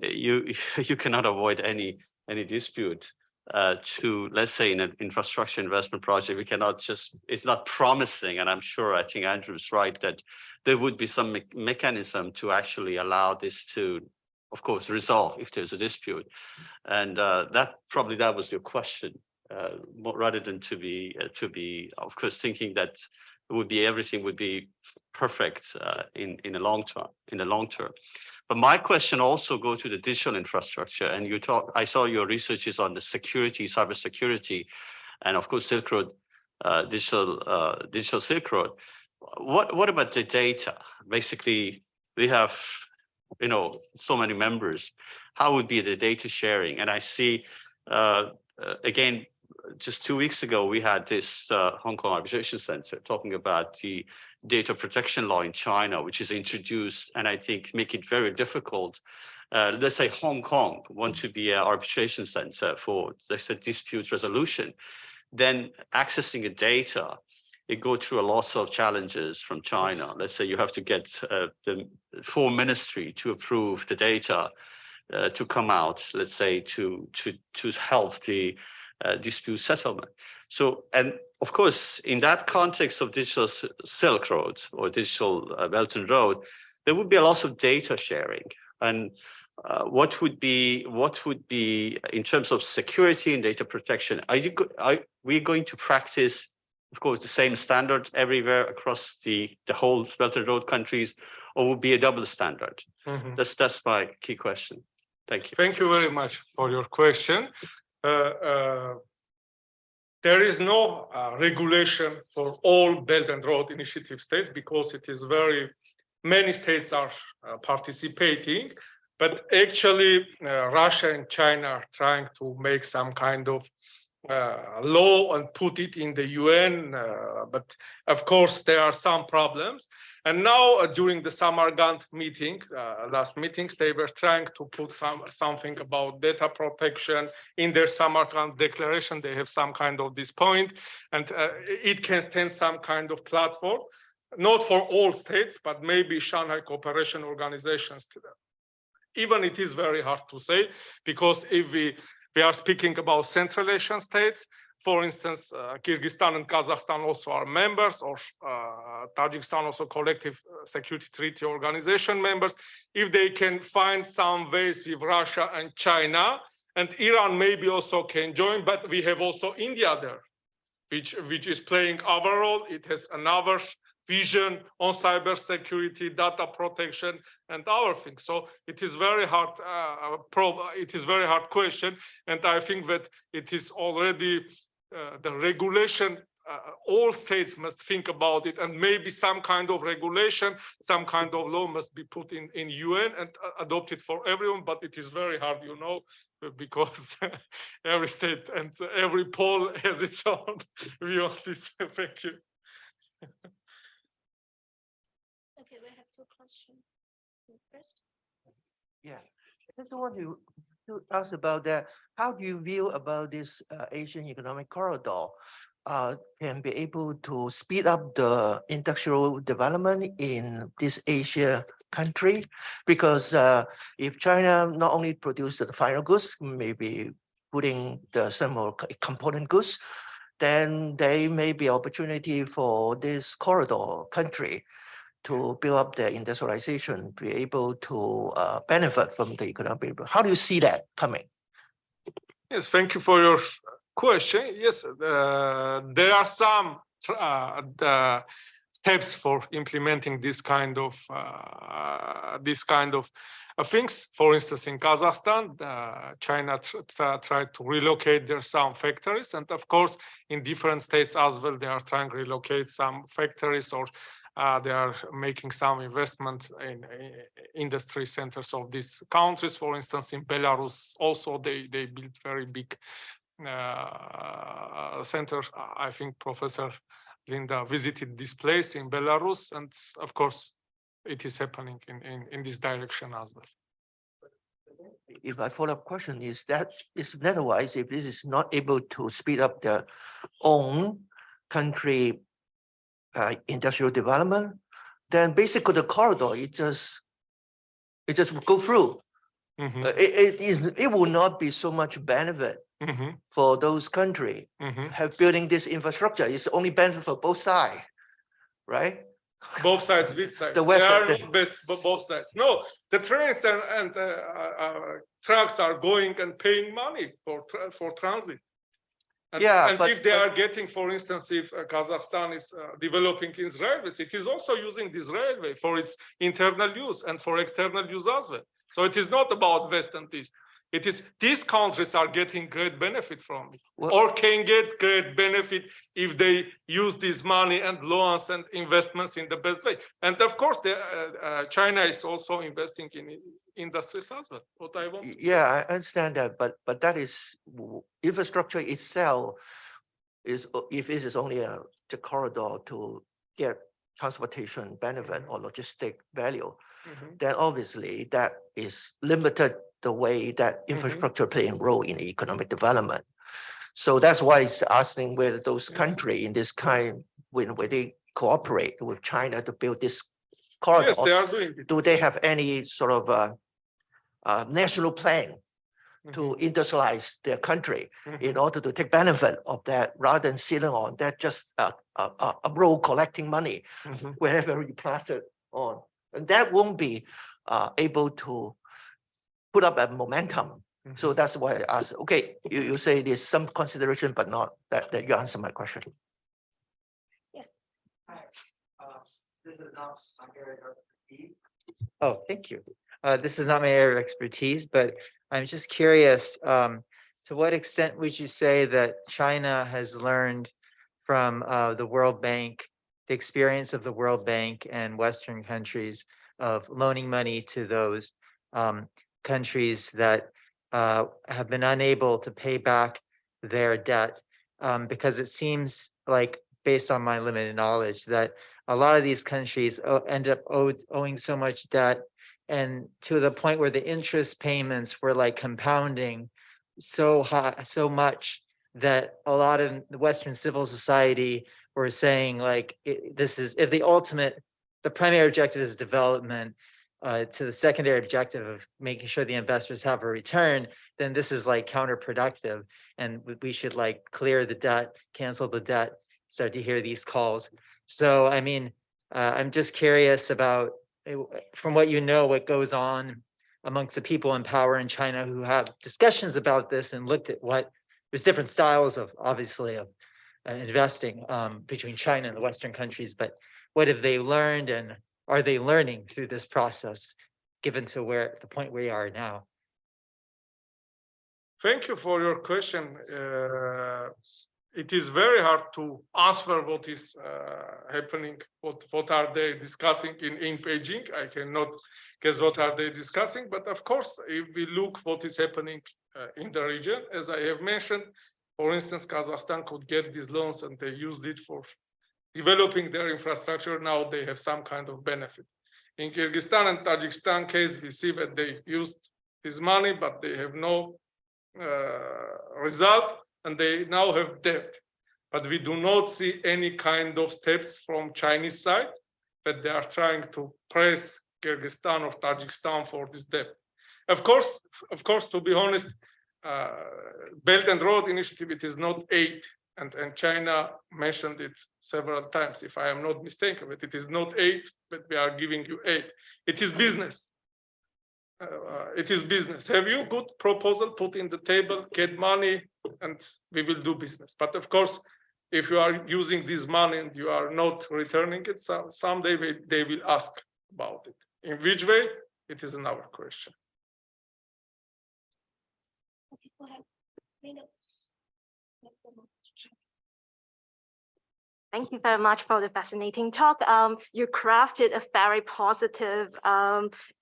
you cannot avoid any dispute. To, let's say, in an infrastructure investment project, we cannot just, it's not promising, and I think Andrew's right that there would be some mechanism to actually allow this to, of course, resolve if there's a dispute. And that was your question, rather than to be, of course, thinking that everything would be perfect in the long term. But my question also go to the digital infrastructure, and I saw your research is on the security, cybersecurity, and of course Silk Road, digital Silk Road. What about the data? Basically, we have so many members. How would be the data sharing? And I see again, just 2 weeks ago we had this Hong Kong Arbitration Center talking about the data protection law in China, which is introduced, and I think make it very difficult. Let's say Hong Kong want to be an arbitration center for, let's say, dispute resolution. Then accessing the data, it go through a lot of challenges from China. Let's say you have to get the foreign ministry to approve the data to come out, let's say, to help the dispute settlement. So, and of course, in that context of digital Silk Road or digital Belt and Road, there would be a lot of data sharing. And what would be in terms of security and data protection? Are we going to practice, of course, the same standard everywhere across the whole Belt and Road countries, or would be a double standard? That's my key question. Thank you. Thank you very much for your question. There is no regulation for all Belt and Road Initiative states because it is many states are participating, but actually Russia and China are trying to make some kind of law and put it in the UN, but of course there are some problems. And now during the Samarkand meeting, last meetings, they were trying to put something about data protection in their Samarkand declaration. They have some kind of this point, and it can stand some kind of platform, not for all states, but maybe Shanghai Cooperation Organization. Even it is very hard to say, because if we are speaking about Central Asian states, for instance, Kyrgyzstan and Kazakhstan also are members, or Tajikistan also collective security treaty organization members, if they can find some ways with Russia and China, and Iran maybe also can join, but we have also India there, which is playing our role. It has another vision on cybersecurity, data protection, and our things. So it is very hard. It is very hard question, and I think that it is already the regulation. All states must think about it, and maybe some kind of regulation, some kind of law must be put in UN and adopted for everyone. But it is very hard, you know, because every state and every poll has its own view on this. Thank you. Okay, we have two questions. First. Yeah, I just want to ask about that. How do you view about this Asian Economic Corridor? Can be able to speed up the industrial development in this Asia country? Because if China not only produce the final goods, maybe putting the some more component goods, then there may be opportunity for this corridor country to build up their industrialization, be able to benefit from the economic. How do you see that coming? Yes, thank you for your question. Yes, there are some the steps for implementing this kind of things. For instance, in Kazakhstan, China tried to relocate their some factories, and of course, in different states as well, they are trying to relocate some factories, or they are making some investment in industry centers of these countries. For instance, in Belarus, also they built very big center. I think Professor Linda visited this place in Belarus, and of course, it is happening in this direction as well. If I follow-up question is otherwise, if this is not able to speed up their own country industrial development, then basically the corridor it just will go through. Mm-hmm. It will not be so much benefit for those countries have building this infrastructure. It's only benefit for both sides, right? Both sides, which sides? The West, they are not best, but both sides. No, the trains and trucks are going and paying money for transit. And, yeah, but if they are getting, for instance, if Kazakhstan is developing its railways, it is also using this railway for its internal use and for external use as well. So it is not about West and East. It is these countries are getting great benefit from it, or can get great benefit if they use this money and loans and investments in the best way. And of course, China is also investing in industries as well. What I want. Yeah, I understand that, but that is infrastructure itself is if it is only the corridor to get transportation benefit or logistic value, then obviously that is limited the way that infrastructure play a role in economic development. So that's why it's asking whether those countries in this kind, when they cooperate with China to build this corridor, yes, they are doing it. Do they have any sort of national plan to industrialize their country in order to take benefit of that, rather than sitting on that just a role collecting money wherever you pass it on, and that won't be able to put up a momentum. So that's why I asked. Okay, you say there's some consideration, but not that you answer my question. Yes. Hi, this is not my area of expertise. Oh, thank you. This is not my area of expertise, but I'm just curious, to what extent would you say that China has learned from the World Bank, the experience of the World Bank and Western countries of loaning money to those countries that have been unable to pay back their debt? Because it seems like, based on my limited knowledge, that a lot of these countries end up owing so much debt, and to the point where the interest payments were like compounding so high, so much that a lot of the Western civil society were saying, like, this is, if the primary objective is development, to the secondary objective of making sure the investors have a return, then this is like counterproductive. And we should like clear the debt, cancel the debt, start to hear these calls. So, I mean, I'm just curious about, from what you know, what goes on amongst the people in power in China who have discussions about this and looked at what, there's different styles of, obviously, of investing between China and the Western countries, but what have they learned and are they learning through this process, given to where the point we are now? Thank you for your question. It is very hard to answer what is happening, what are they discussing in Beijing. I cannot guess what are they discussing, but of course, if we look what is happening in the region, as I have mentioned, for instance, Kazakhstan could get these loans and they used it for developing their infrastructure. Now they have some kind of benefit. In Kyrgyzstan and Tajikistan case, we see that they used this money, but they have no result, and they now have debt. But we do not see any kind of steps from Chinese side that they are trying to press Kyrgyzstan or Tajikistan for this debt. Of course, to be honest, Belt and Road Initiative, it is not aid. And China mentioned it several times, if I am not mistaken, but it is not aid, but we are giving you aid. It is business. It is business. Have you good proposal, put in the table, get money, and we will do business. But of course, if you are using this money and you are not returning it, someday they will ask about it. In which way? It is another question. Okay, go ahead. Thank you very much for the fascinating talk. You crafted a very positive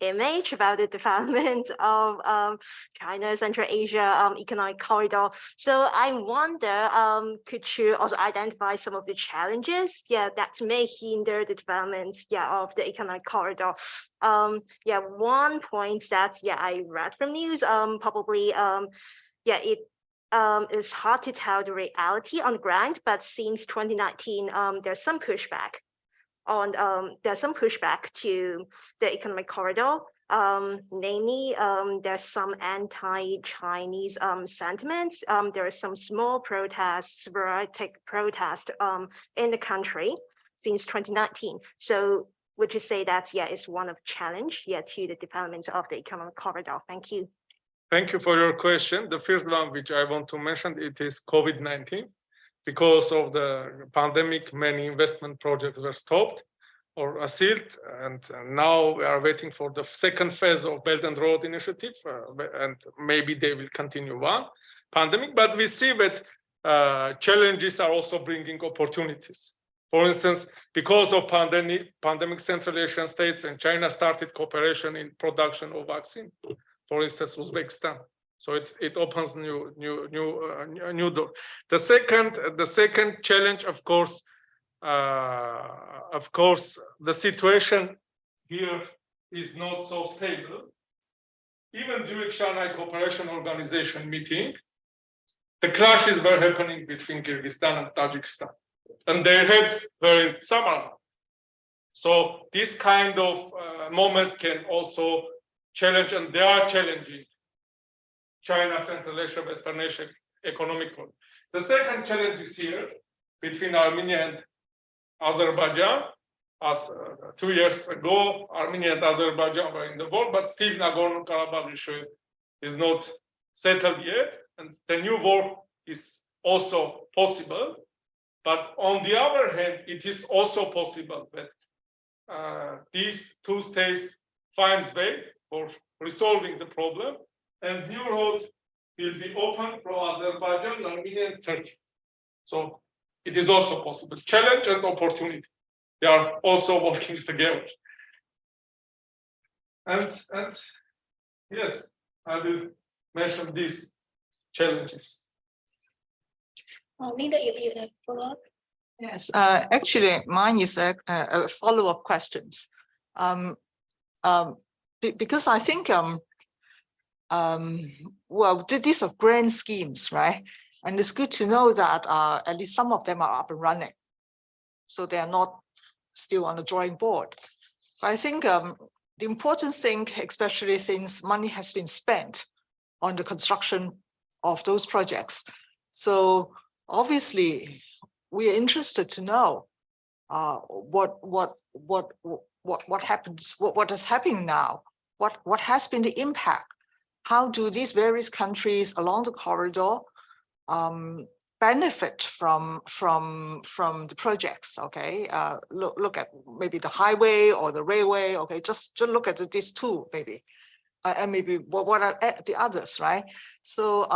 image about the development of China, Central Asia economic corridor. So I wonder, could you also identify some of the challenges, that may hinder the development, of the economic corridor? One point that I read from news, probably it's hard to tell the reality on the ground, but since 2019, there's some pushback to the economic corridor. Namely, there's some anti-Chinese sentiments. There are some small protests, sporadic protests in the country since 2019. So would you say that it's one of the challenge to the development of the economic corridor? Thank you. Thank you for your question. The first one which I want to mention, it is COVID-19. Because of the pandemic, many investment projects were stopped or sealed, and now we are waiting for the second phase of Belt and Road Initiative, and maybe they will continue one pandemic. But we see that challenges are also bringing opportunities. For instance, because of pandemic, Central Asian states and China started cooperation in production of vaccine. For instance, Uzbekistan. So it opens new door. The second challenge, of course, the situation here is not so stable. Even during Shanghai Cooperation Organization meeting, the clashes were happening between Kyrgyzstan and Tajikistan, and their heads were in summer. So this kind of moments can also challenge, and they are challenging China, Central Asia, Western Asia economically. The second challenge is here between Armenia and Azerbaijan. As 2 years ago, Armenia and Azerbaijan were in the war, but still Nagorno-Karabakh issue is not settled yet, and the new war is also possible. But on the other hand, it is also possible that these two states finds way for resolving the problem, and new road will be open from Azerbaijan, Armenia, and Turkey. So it is also possible. Challenge and opportunity. They are also working together. And yes, I will mention these challenges. Linda, you have follow-up? Yes, actually, mine is a follow-up questions. Because I think, well, these are grand schemes, right? And it's good to know that at least some of them are up and running. So they are not still on the drawing board. I think the important thing, especially since money has been spent on the construction of those projects. So obviously, we are interested to know what happens, what is happening now, what has been the impact, how do these various countries along the corridor benefit from the projects? Okay, look at maybe the highway or the railway. Okay, just look at these two maybe. And maybe what are the others, right? So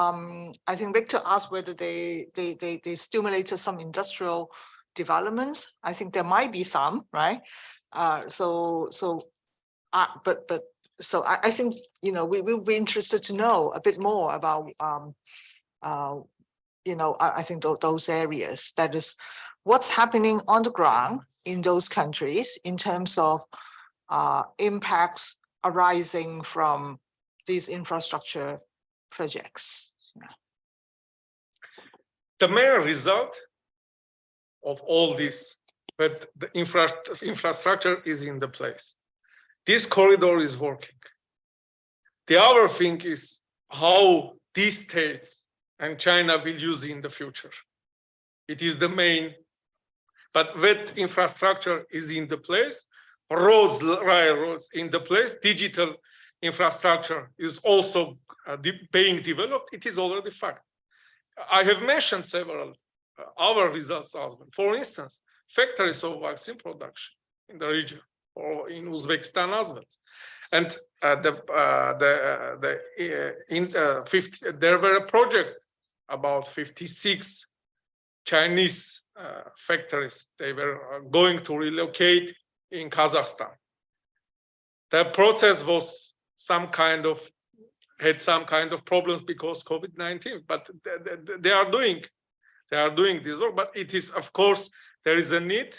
I think Victor asked whether they stimulated some industrial developments. I think there might be some, right? I think, you know, we will be interested to know a bit more about you know, I think those areas, that is what's happening on the ground in those countries in terms of impacts arising from these infrastructure projects. The main result of all this, but the infrastructure is in the place. This corridor is working. The other thing is how these states and China will use it in the future. It is the main, but that infrastructure is in the place, roads, railroads in the place, digital infrastructure is also being developed. It is already fact. I have mentioned several other results as well. For instance, factories of vaccine production in the region or in Uzbekistan as well. And there were a project about 56 Chinese factories. They were going to relocate in Kazakhstan. The process was had some kind of problems because COVID-19, but they are doing this work. But it is, of course, there is a need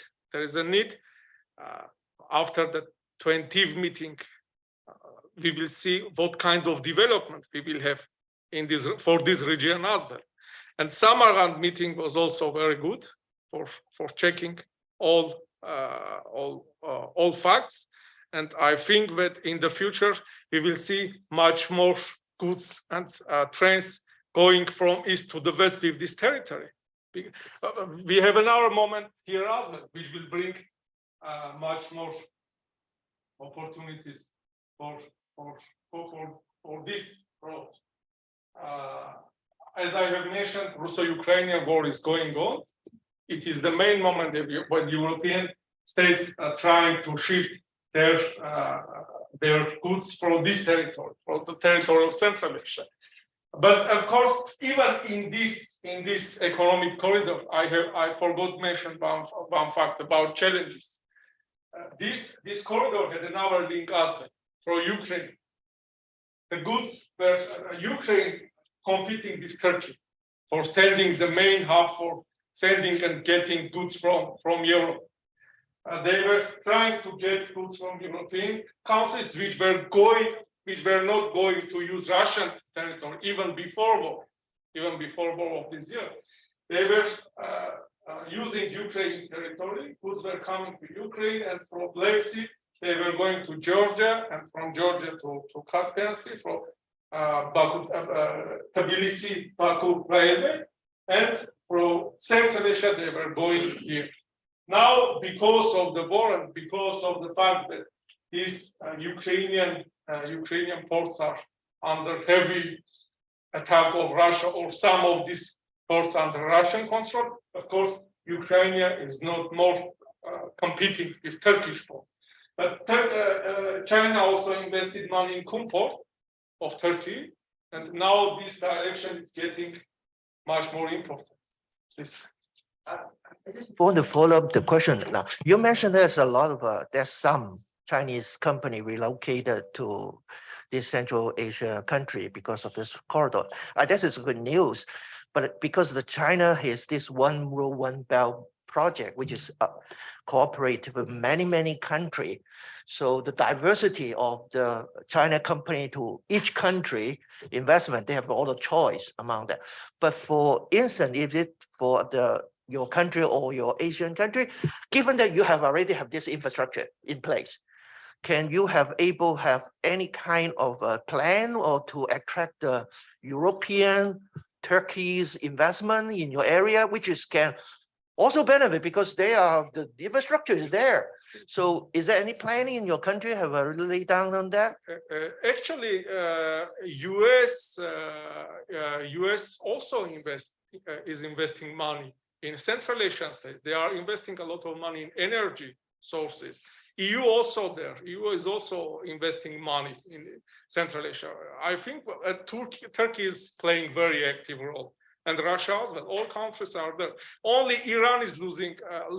after the 20th meeting. We will see what kind of development we will have in this for this region as well. And Samarkand meeting was also very good for checking all facts. And I think that in the future we will see much more goods and trains going from east to the west with this territory. We have another moment here as well, which will bring much more opportunities for this road. As I have mentioned, Russo-Ukrainian war is going on. It is the main moment when European states are trying to shift their goods from this territory, from the territory of Central Asia. But of course, even in this economic corridor, I forgot to mention one fact about challenges. This corridor had another link as well for Ukraine. The goods were Ukraine competing with Turkey for standing the main hub for sending and getting goods from Europe. They were trying to get goods from European countries which were not going to use Russian territory even before war of this year. They were using Ukraine territory. Goods were coming to Ukraine, and from Black Sea they were going to Georgia, and from Georgia to Caspian Sea, from Tbilisi, Baku railway, and from Central Asia they were going here. Now, because of the war and because of the fact that these Ukrainian ports are under heavy attack of Russia, or some of these ports under Russian control, of course, Ukraine is not more competing with Turkish ports. But China also invested money in Kum port of Turkey, and now this direction is getting much more important. Please. I just want to follow up the question now. You mentioned there's some Chinese company relocated to this Central Asia country because of this corridor. This is good news, but because China has this One Road, One Belt project, which is cooperative with many countries. So the diversity of the China company to each country investment, they have all the choice among them. But for instance, if it for your country or your Asian country, given that you already have this infrastructure in place, can you have any kind of a plan or to attract the European, Turkey's investment in your area, which can also benefit because the infrastructure is there. So is there any planning in your country? Have you laid down on that? Actually, US also is investing money in Central Asian states. They are investing a lot of money in energy sources. EU also there. EU is also investing money in Central Asia. I think Turkey is playing very active role, and Russia as well. All countries are there. Only Iran is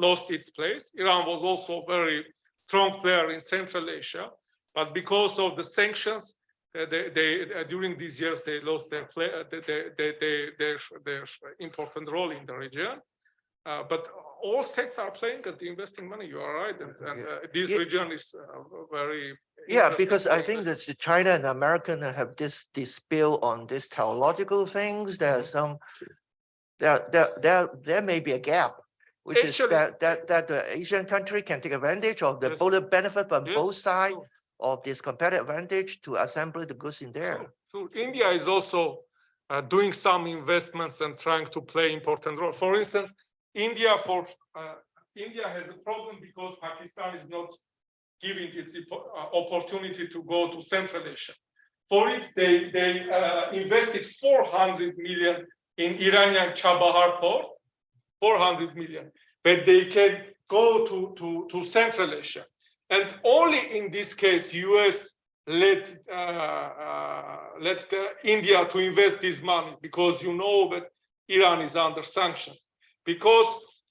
lost its place. Iran was also a very strong player in Central Asia, but because of the sanctions, during these years they lost their important role in the region. But all states are playing at the investing money. You are right, and this region is very. Yeah, because I think that China and American have this dispute on these theological things. There's some, there may be a gap, which Actually, is that the Asian country can take advantage of the both benefit from both sides of this competitive advantage to assemble the goods in there. So India is also doing some investments and trying to play important role. For instance, India has a problem because Pakistan is not giving its opportunity to go to Central Asia. For it, they invested 400 million in Iranian Chabahar port, 400 million, but they can go to Central Asia. And only in this case, US let India to invest this money because you know that Iran is under sanctions. Because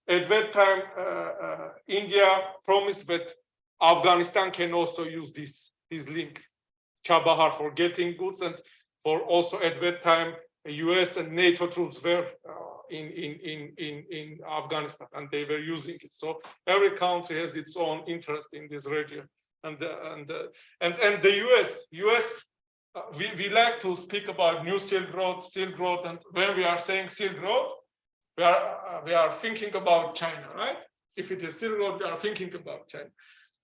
at that time, India promised that Afghanistan can also use this link, Chabahar, for getting goods, and for also at that time, US and NATO troops were in Afghanistan, and they were using it. So every country has its own interest in this region, and the US. We like to speak about new Silk Road, and when we are saying Silk Road, we are thinking about China, right? If it is Silk Road, we are thinking about China.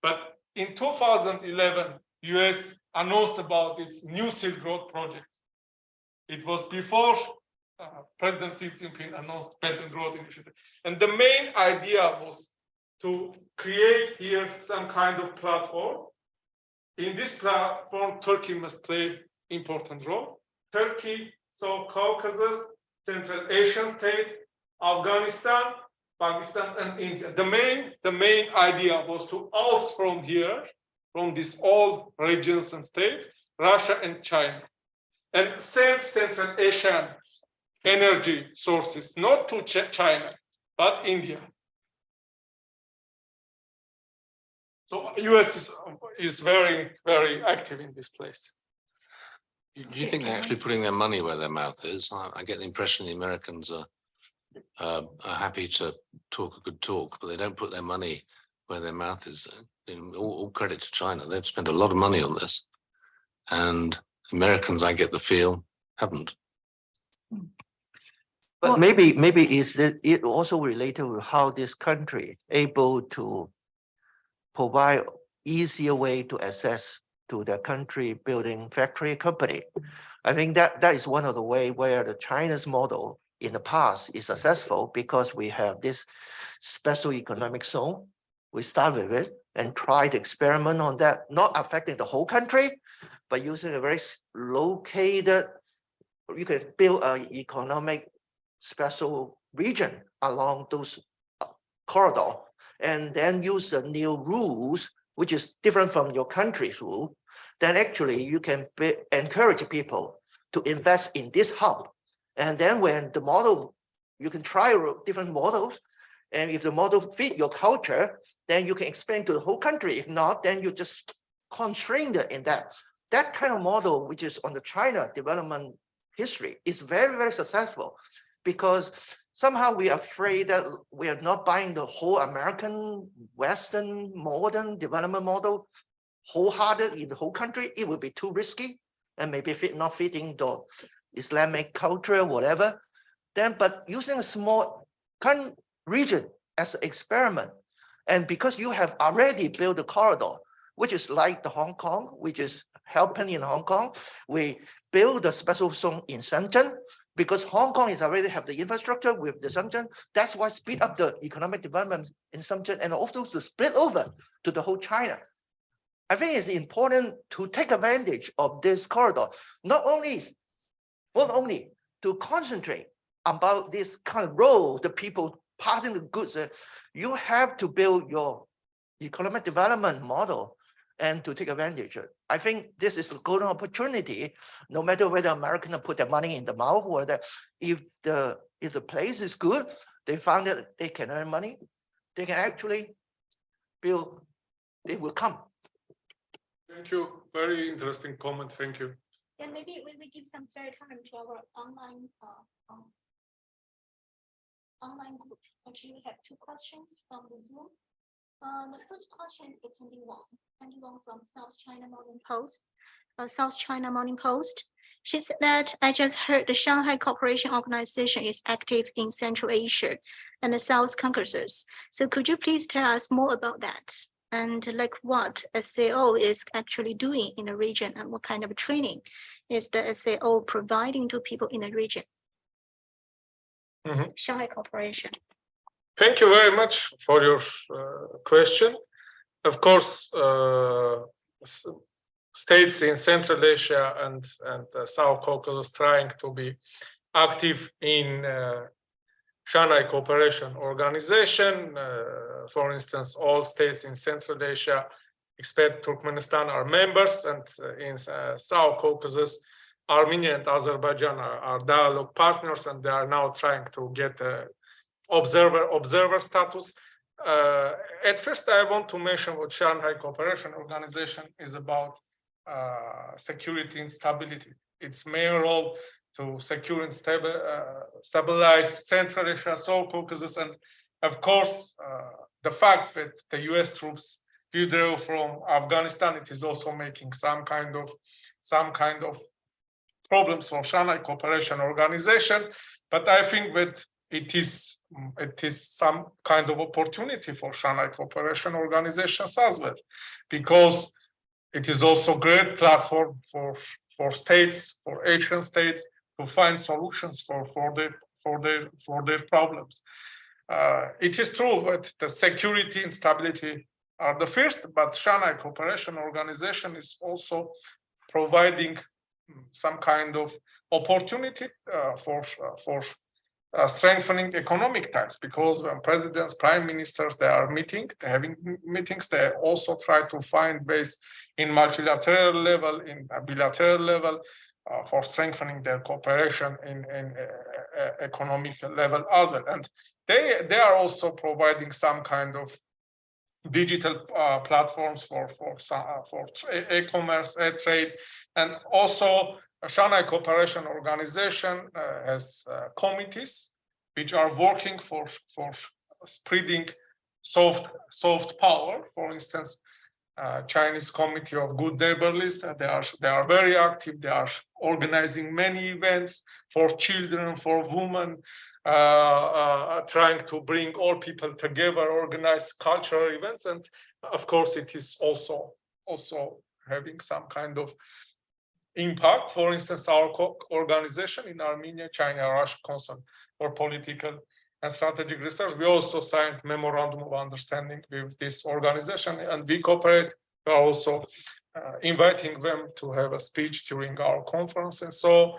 But in 2011, US announced about its new Silk Road project. It was before President Xi Jinping announced Belt and Road Initiative. And the main idea was to create here some kind of platform. In this platform, Turkey must play important role. Turkey, South Caucasus, Central Asian states, Afghanistan, Pakistan, and India. The main idea was to oust from here, from these old regions and states, Russia and China, and send Central Asian energy sources, not to China, but India. So US is very, very active in this place. Do you think they're actually putting their money where their mouth is? I get the impression the Americans are happy to talk a good talk, but they don't put their money where their mouth is. All credit to China. They've spent a lot of money on this. And Americans, I get the feel, haven't. But maybe is it also related with how this country able to provide easier way to access to the country building factory company. I think that is one of the way where the China's model in the past is successful because we have this special economic zone. We start with it and try to experiment on that, not affecting the whole country, but using a very located, you can build an economic special region along those corridor, and then use the new rules, which is different from your country's rule. Then actually you can encourage people to invest in this hub. And then when the model, you can try different models, and if the model fit your culture, then you can expand to the whole country. If not, then you just constrained in that. That kind of model, which is on the China development history, is very, very successful, because somehow we are afraid that we are not buying the whole American, Western, modern development model wholehearted in the whole country. It would be too risky and maybe not fitting the Islamic culture, whatever. Then, but using a small region as an experiment, and because you have already built a corridor, which is like the Hong Kong, which is helping in Hong Kong. We build a special zone in Shenzhen because Hong Kong is already have the infrastructure with the Shenzhen. That's why speed up the economic development in Shenzhen and also to split over to the whole China. I think it's important to take advantage of this corridor, not only to concentrate about this kind of road, the people passing the goods. You have to build your economic development model and to take advantage of it. I think this is a golden opportunity, no matter whether Americans put their money in the mouth or if the place is good, they found that they can earn money, they can actually build, they will come. Thank you. Very interesting comment. Thank you. And maybe we give some spare time to our online group. Actually, we have two questions from the Zoom. The first question is Candy Wong from South China Morning Post. She said that I just heard the Shanghai Cooperation Organization is active in Central Asia and the South Caucasus. So could you please tell us more about that? And like what SAO is actually doing in the region and what kind of training is the SAO providing to people in the region? Shanghai Cooperation. Thank you very much for your question. Of course, states in Central Asia and South Caucasus trying to be active in Shanghai Cooperation Organization. For instance, all states in Central Asia, except Turkmenistan, are members, and in South Caucasus, Armenia and Azerbaijan are dialogue partners, and they are now trying to get observer status. At first, I want to mention what Shanghai Cooperation Organization is about: security and stability. Its main role to secure and stabilize Central Asia, South Caucasus, and of course, the fact that the U.S. troops withdrew from Afghanistan, it is also making some kind of problems for Shanghai Cooperation Organization. But I think that it is some kind of opportunity for Shanghai Cooperation Organizations as well, because it is also a great platform for states, for Asian states, to find solutions for their problems. It is true that the security and stability are the first, but Shanghai Cooperation Organization is also providing some kind of opportunity for strengthening economic ties, because when presidents, prime ministers, they are having meetings, they also try to find ways in multilateral level, in a bilateral level, for strengthening their cooperation in economic level as well. And they are also providing some kind of digital platforms for e-commerce, trade, and also Shanghai Cooperation Organization has committees which are working for spreading soft power. For instance, Chinese Committee of Good Neighborliness, they are very active. They are organizing many events for children, for women, trying to bring all people together, organize cultural events, and of course, it is also having some kind of impact. For instance, our organization in Armenia, China-Russia Council for Political and Strategic Research, we also signed memorandum of understanding with this organization, and we cooperate. We are also inviting them to have a speech during our conference, and so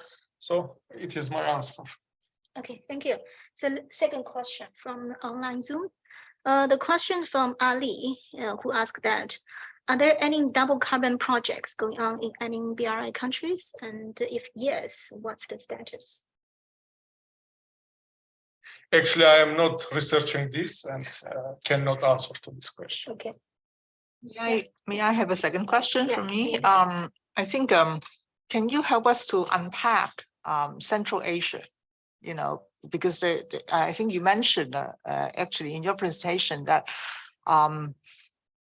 it is my answer. Okay, thank you. So second question from online Zoom. The question from Ali, who asked that, are there any double carbon projects going on in any BRI countries? And if yes, what's the status? Actually, I am not researching this and cannot answer to this question. Okay. May I have a second question from me? I think, can you help us to unpack Central Asia? You know, because I think you mentioned actually in your presentation that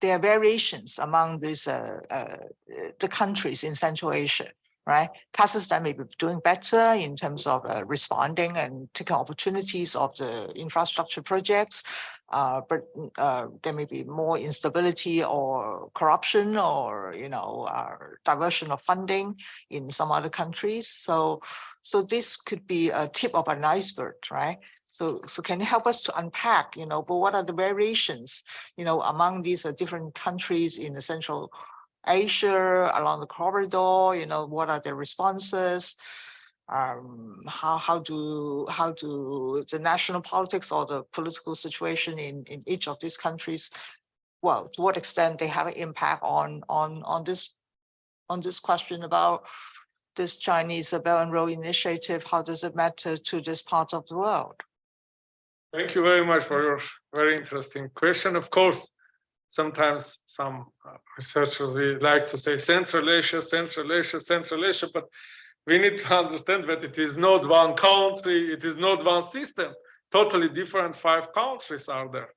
there are variations among these the countries in Central Asia, right? Kazakhstan may be doing better in terms of responding and taking opportunities of the infrastructure projects. but there may be more instability or corruption or, diversion of funding in some other countries. So this could be a tip of an iceberg, right? So can you help us to unpack, but what are the variations, among these different countries in the Central Asia, along the corridor, what are their responses? How do the national politics or the political situation in each of these countries, well, to what extent they have an impact on this question about this Chinese Belt and Road Initiative? How does it matter to this part of the world? Thank you very much for your very interesting question. Of course, sometimes some researchers we like to say Central Asia, Central Asia, Central Asia, but we need to understand that it is not one country, it is not one system. Totally different 5 countries are there,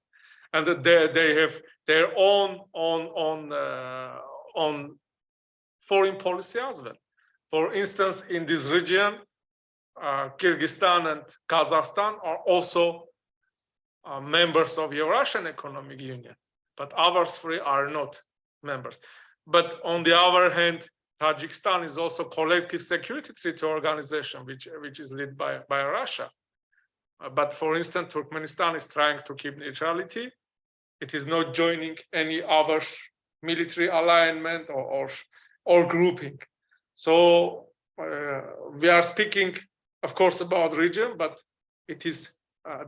and that they have their own foreign policy as well. For instance, in this region, Kyrgyzstan and Kazakhstan are also members of Eurasian Economic Union, but others 3 are not members. But on the other hand, Tajikistan is also collective security treaty organization, which is led by Russia. But for instance, Turkmenistan is trying to keep neutrality. It is not joining any other military alignment or grouping. So we are speaking, of course, about region, but it is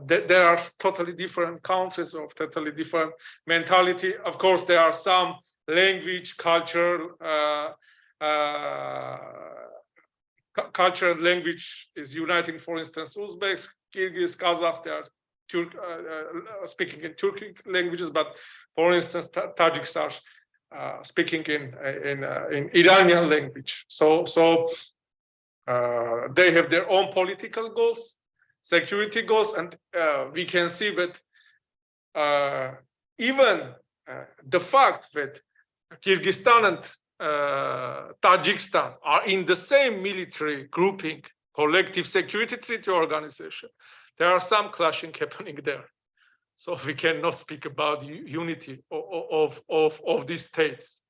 there are totally different countries of totally different mentality. Of course, there are some language, culture and language is uniting. For instance, Uzbeks, Kyrgyz, Kazakhs, they are speaking in Turkic languages, but for instance, Tajiks are speaking in Iranian language. So they have their own political goals, security goals, and we can see that even the fact that Kyrgyzstan and Tajikistan are in the same military grouping, collective security treaty organization, there are some clashing happening there. So we cannot speak about unity of these states.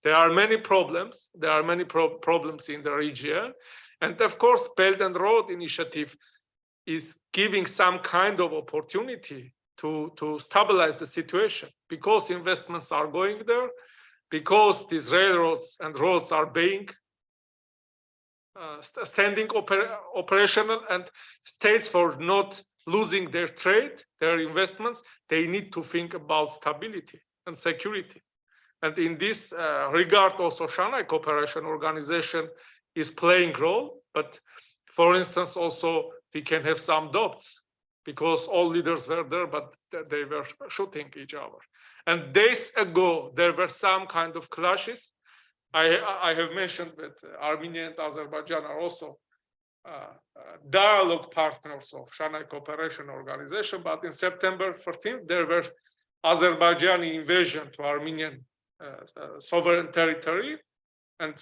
There are many problems. There are many problems in the region, and of course, Belt and Road Initiative is giving some kind of opportunity to stabilize the situation, because investments are going there, because these railroads and roads are being standing operational, and states, for not losing their trade, their investments, they need to think about stability and security. And in this regard, also Shanghai Cooperation Organization is playing role. But for instance, also we can have some doubts, because all leaders were there, but they were shooting each other. And days ago, there were some kind of clashes. I have mentioned that Armenia and Azerbaijan are also dialogue partners of Shanghai Cooperation Organization. But in September 14th, there were Azerbaijani invasion to Armenian sovereign territory. And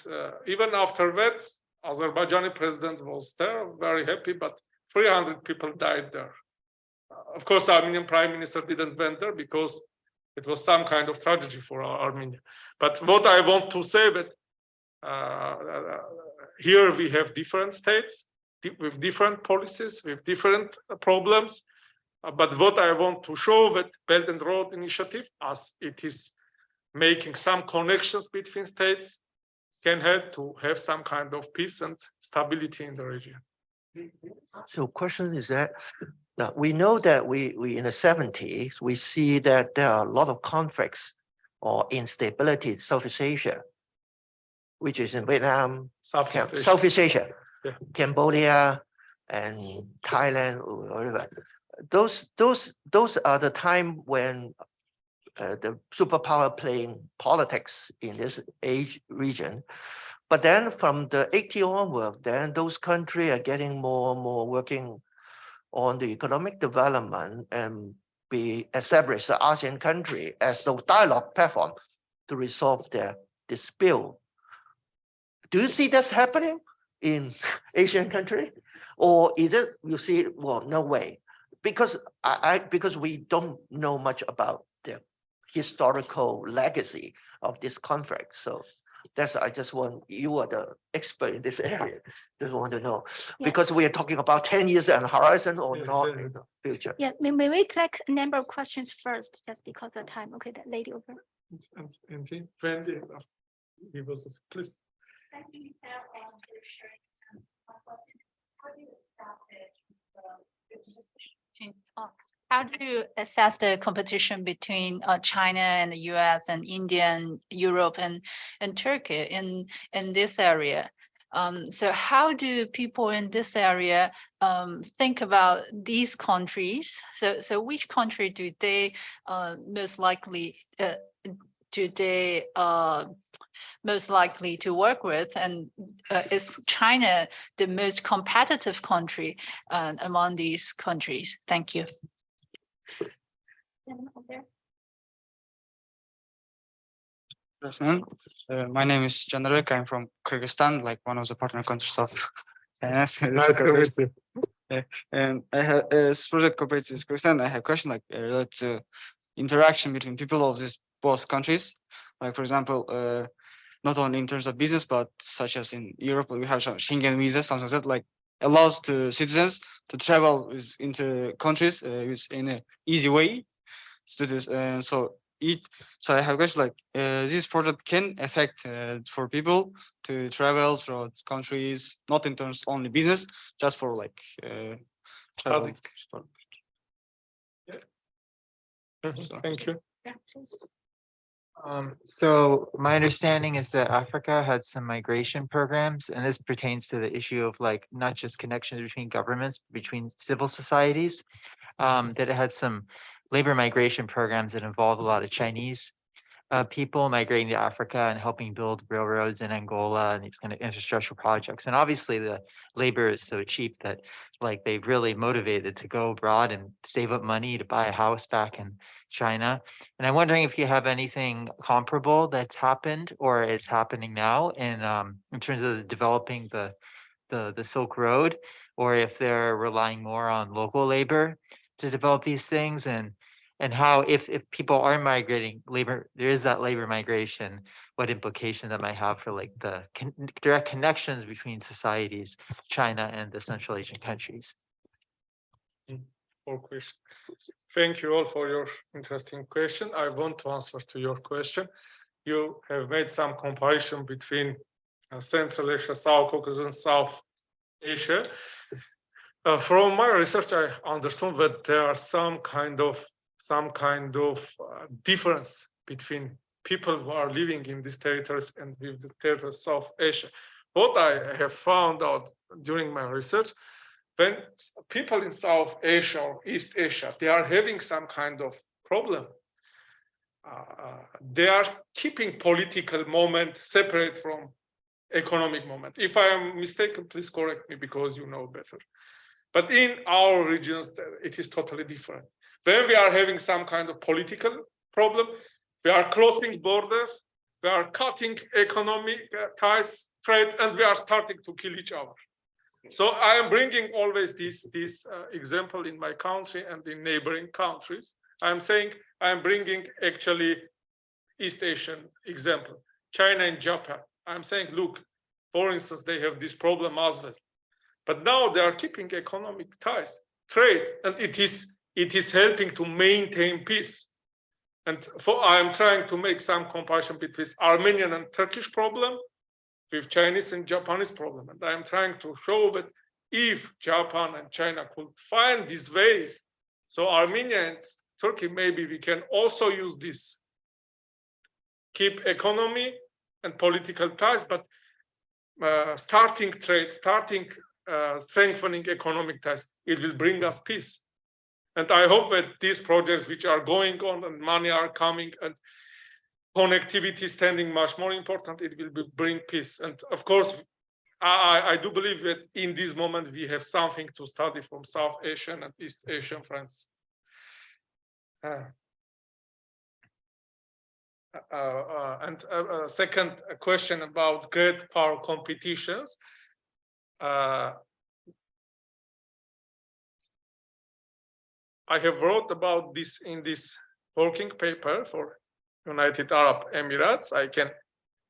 even after that, Azerbaijani president was there, very happy, but 300 people died there. Of course, Armenian prime minister didn't went there because it was some kind of tragedy for Armenia. But what I want to say that here we have different states with different policies, with different problems. But what I want to show that Belt and Road Initiative, as it is making some connections between states, can help to have some kind of peace and stability in the region. So question is that we know that we in the 70s, we see that there are a lot of conflicts or instability in Southeast Asia, which is in Vietnam, Southeast Asia, yeah. Cambodia and Thailand, or whatever. Those are the time when the superpower playing politics in this age region. But then from the 80s onward, then those countries are getting more and more working on the economic development and be established the ASEAN country as the dialogue platform to resolve their dispute. Do you see this happening in Asian country? Or is it, you see, well, no way. because because we don't know much about the historical legacy of this conflict. So that's I just want you are the expert in this area. Just want to know Yeah. because we are talking about 10 years on horizon or Yes, not yes. in the future. Yeah, may we collect a number of questions first, just because of time? Okay, that lady over. And Wendy, he was please. How do you assess the competition between China and the US and India and Europe and Turkey in this area? So how do people in this area think about these countries? So which country do they most likely most likely to work with, and is China the most competitive country among these countries? Thank you. Good afternoon. My name is Jandarek. I'm from Kyrgyzstan, like one of the partner countries of China. Nice to meet you. And I have as project cooperates with Kyrgyzstan. I have a question like related to interaction between people of these both countries. Like for example, not only in terms of business, but such as in Europe, we have some Schengen visa, something like that, like allows to citizens to travel into countries in an easy way. To this, and so I have a question like this project can affect for people to travel throughout countries, not in terms only business, just for like travel. Thank you. So my understanding is that Africa had some migration programs, and this pertains to the issue of like not just connections between governments, but between civil societies. That it had some labor migration programs that involved a lot of Chinese people migrating to Africa and helping build railroads in Angola and these kind of infrastructure projects. And obviously the labor is so cheap that like they've really motivated to go abroad and save up money to buy a house back in China. And I'm wondering if you have anything comparable that's happened or is happening now in terms of developing the Silk Road, or if they're relying more on local labor to develop these things, and how if people are migrating labor, there is that labor migration, what implication that might have for like the direct connections between societies, China and the Central Asian countries. More question. Thank you all for your interesting question. I want to answer to your question. You have made some comparison between Central Asia, South Caucasus, and South Asia. From my research, I understood that there are some kind of difference between people who are living in these territories and with the territories of South Asia. What I have found out during my research, when people in South Asia or East Asia, they are having some kind of problem. They are keeping political moment separate from economic moment. If I am mistaken, please correct me because you know better. But in our regions, it is totally different. When we are having some kind of political problem, we are closing borders, we are cutting economic ties, trade, and we are starting to kill each other. So I am bringing always this example in my country and in neighboring countries. I am saying I am bringing actually East Asian example, China and Japan. I'm saying, look, for instance, they have this problem as well. But now they are keeping economic ties, trade, and it is helping to maintain peace. And I am trying to make some comparison between Armenian and Turkish problem with Chinese and Japanese problem. And I am trying to show that if Japan and China could find this way, so Armenia and Turkey, maybe we can also use this. Keep economy and political ties, but starting trade, strengthening economic ties, it will bring us peace. And I hope that these projects which are going on and money are coming and connectivity standing much more important, it will bring peace. And of course, I do believe that in this moment we have something to study from South Asian and East Asian friends. And a second question about great power competitions. I have wrote about this in this working paper for United Arab Emirates. I can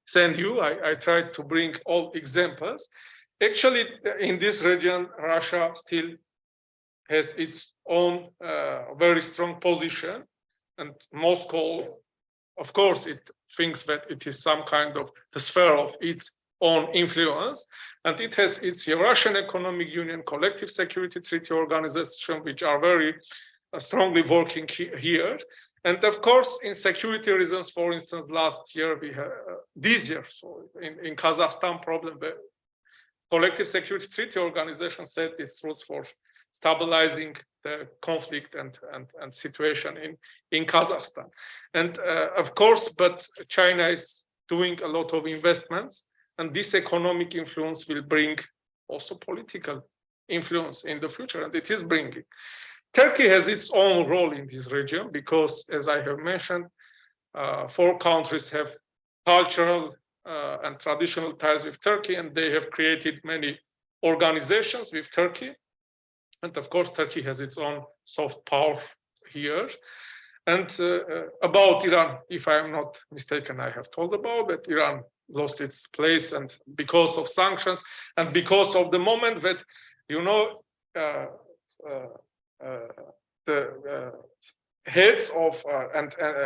send you. I tried to bring all examples. Actually, in this region, Russia still has its own very strong position, and Moscow, of course, it thinks that it is some kind of the sphere of its own influence, and it has its Eurasian Economic Union, Collective Security Treaty Organization, which are very strongly working here. And of course, in security reasons, for instance, last year we had this year, so in Kazakhstan problem, the Collective Security Treaty Organization said its rules for stabilizing the conflict and situation in Kazakhstan. And of course, but China is doing a lot of investments, and this economic influence will bring also political influence in the future, and it is bringing. Turkey has its own role in this region because, as I have mentioned, 4 countries have cultural and traditional ties with Turkey, and they have created many organizations with Turkey. And of course, Turkey has its own soft power here. And about Iran, if I am not mistaken, I have told about that Iran lost its place, and because of sanctions, and because of the moment that, you know, the heads of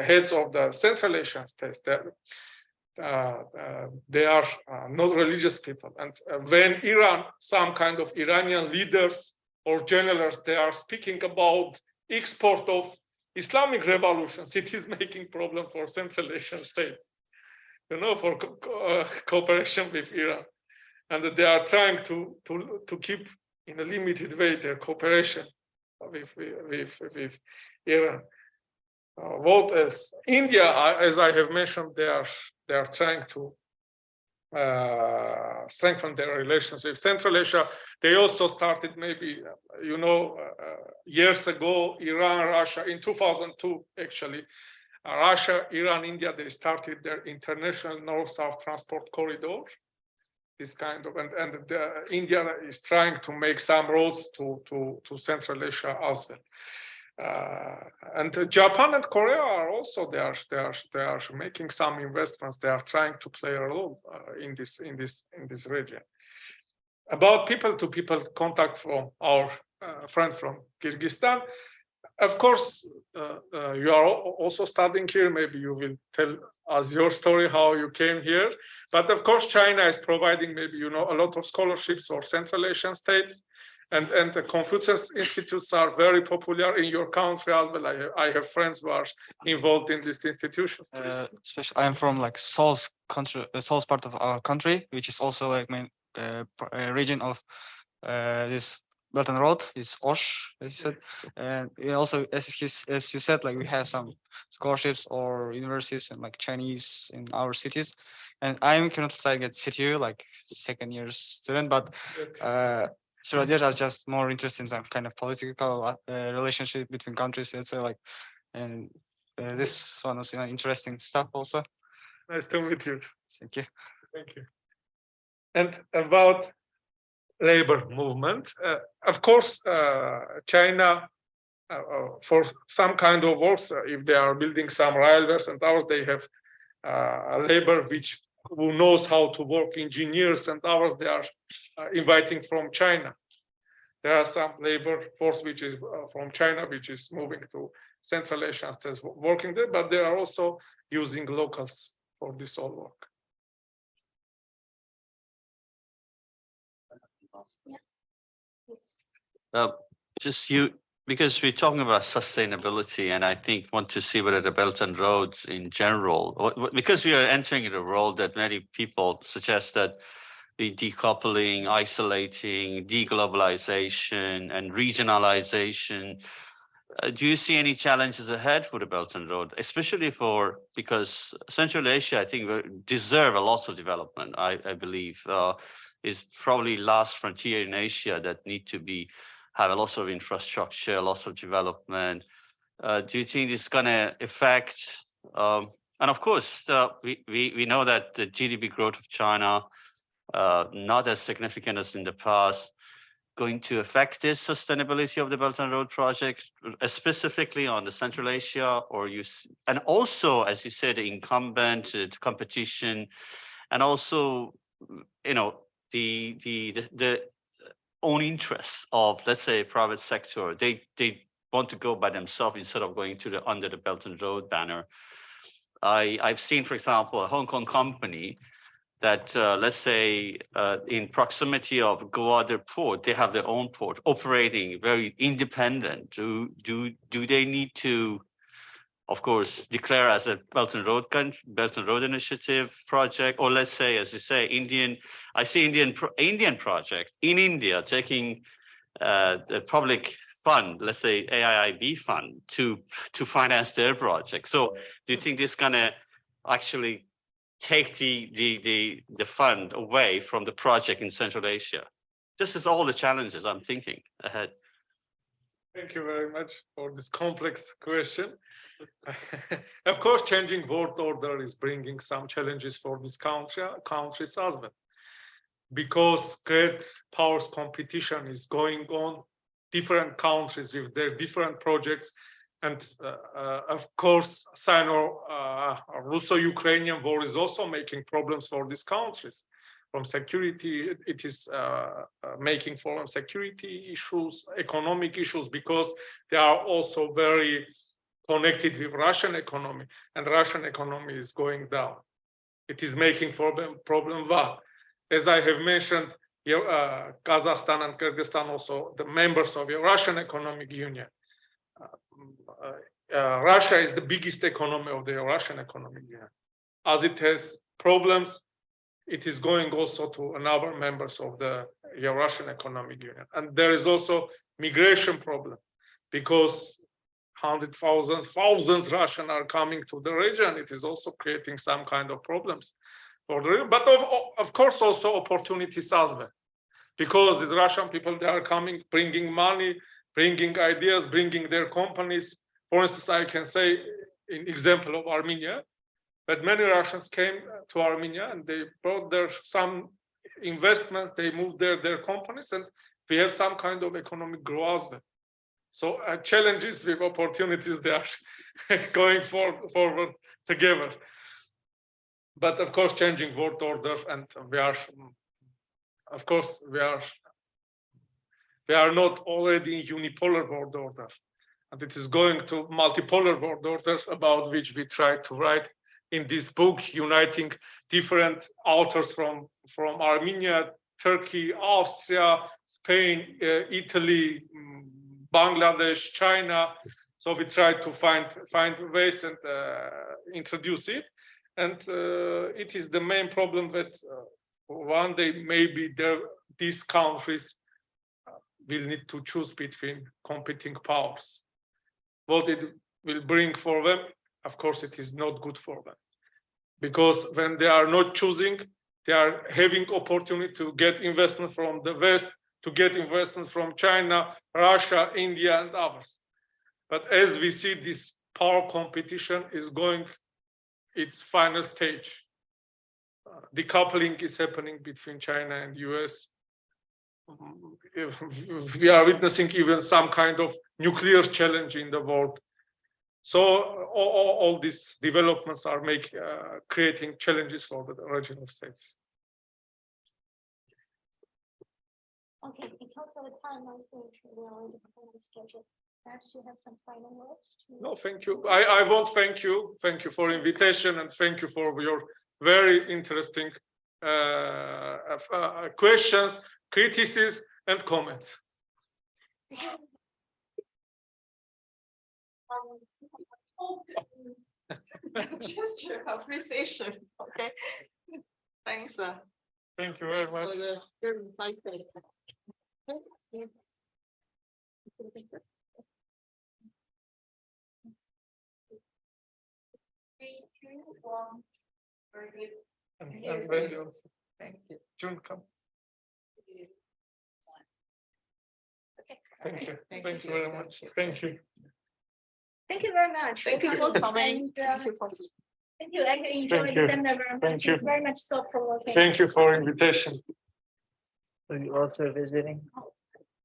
heads of the Central Asian states, they are not religious people, and when Iran, some kind of Iranian leaders or generals, they are speaking about export of Islamic revolutions, it is making problem for Central Asian states, you know, for cooperation with Iran, and they are trying to keep in a limited way their cooperation with Iran. What else? India, as I have mentioned, they are trying to strengthen their relations with Central Asia. They also started, maybe, you know, years ago, Iran, Russia, in 2002, actually, Russia, Iran, India, they started their international north-south transport corridor. This kind of, and India is trying to make some roads to Central Asia as well. And Japan and Korea are also they are making some investments. They are trying to play a role in this region. About people-to-people contact from our friend from Kyrgyzstan. Of course, you are also studying here. Maybe you will tell us your story, how you came here. But of course, China is providing, maybe, you know, a lot of scholarships for Central Asian states. And the Confucius Institutes are very popular in your country as well. I have friends who are involved in these institutions. Especially, I'm from like south country, the south part of our country, which is also like main region of this Belt and Road. It's Osh, as you said, and we also, as you said, like we have some scholarships or universities and like Chinese in our cities. And I'm currently studying at CTU, like second year student, but so I was just more interested in some kind of political relationship between countries. And so like, and this one was, you know, interesting stuff also. Nice to meet you. Thank you. Thank you. And about labor movement, of course, China, for some kind of works, if they are building some railways and others, they have labor who knows how to work, engineers and others, they are inviting from China. There are some labor force which is from China, which is moving to Central Asia, working there, but they are also using locals for this all work. Because we're talking about sustainability, and I think want to see whether the Belt and Roads in general, because we are entering in a world that many people suggest that the decoupling, isolating, deglobalization, and regionalization. Do you see any challenges ahead for the Belt and Road, especially because Central Asia, I think, deserve a lot of development. I believe is probably last frontier in Asia that need to have a lot of infrastructure, lots of development. Do you think it's going to affect? And of course, we know that the GDP growth of China not as significant as in the past. going to affect the sustainability of the Belt and Road project, specifically on the Central Asia, or and also, as you said, the incumbent competition, and also, you know, the own interests of, let's say, private sector. They want to go by themselves instead of going to under the Belt and Road banner. I've seen, for example, a Hong Kong company that, let's say, in proximity of Gwadar port, they have their own port operating very independent. Do they need to, of course, declare as a Belt and Road Initiative project, or let's say, as you say, I see Indian project in India taking the public fund, let's say AIIB fund, to finance their project. So do you think this gonna actually take the fund away from the project in Central Asia? This is all the challenges I'm thinking ahead. Thank you very much for this complex question. Of course, changing world order is bringing some challenges for this countries as well, because great powers competition is going on, different countries with their different projects. And of course, Russo-Ukrainian war is also making problems for these countries. From security, it is making for security issues, economic issues, because they are also very connected with Russian economy, and Russian economy is going down. It is making for them problem one. As I have mentioned, Kazakhstan and Kyrgyzstan also the members of the Russian Economic Union. Russia is the biggest economy of the Russian Economic Union. As it has problems, it is going also to another members of the Russian Economic Union. And there is also migration problem, because thousands Russians are coming to the region. It is also creating some kind of problems for the region, but of course also opportunities as well, because these Russian people, they are coming, bringing money, bringing ideas, bringing their companies. For instance, I can say in example of Armenia, that many Russians came to Armenia and they brought there some investments, they moved their companies, and we have some kind of economic growth as well. So challenges with opportunities, they are going forward together. But of course, changing world order, and we are not already in unipolar world order, and it is going to multipolar world order, about which we try to write in this book, uniting different authors from Armenia, Turkey, Austria, Spain, Italy, Bangladesh, China. So we try to find ways and introduce it. And it is the main problem that one day maybe these countries will need to choose between competing powers. What it will bring for them, of course, it is not good for them, because when they are not choosing, they are having opportunity to get investment from the West, to get investment from China, Russia, India, and others. But as we see, this power competition is going its final stage. Decoupling is happening between China and US. We are witnessing even some kind of nuclear challenge in the world. So all these developments are creating challenges for the regional states. Okay, because of the time, I think we are already behind the schedule. Perhaps you have some final words? No, thank you. I won't thank you. Thank you for invitation, and thank you for your very interesting questions, criticisms, and comments. Just your appreciation. Okay. Thanks. Thank you very much. Very good. And Wendy also. Thank you. June, come. Okay. Thank you. Thank you very much. Thank you. Thank you very much. Thank you for coming. Thank you. I enjoyed the seminar very much. It's very much thought-provoking. Thank you for invitation. Are you also visiting?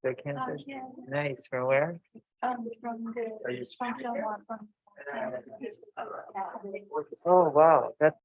The Kansas? Nice. From where? From the Are you- from Oh, wow. That's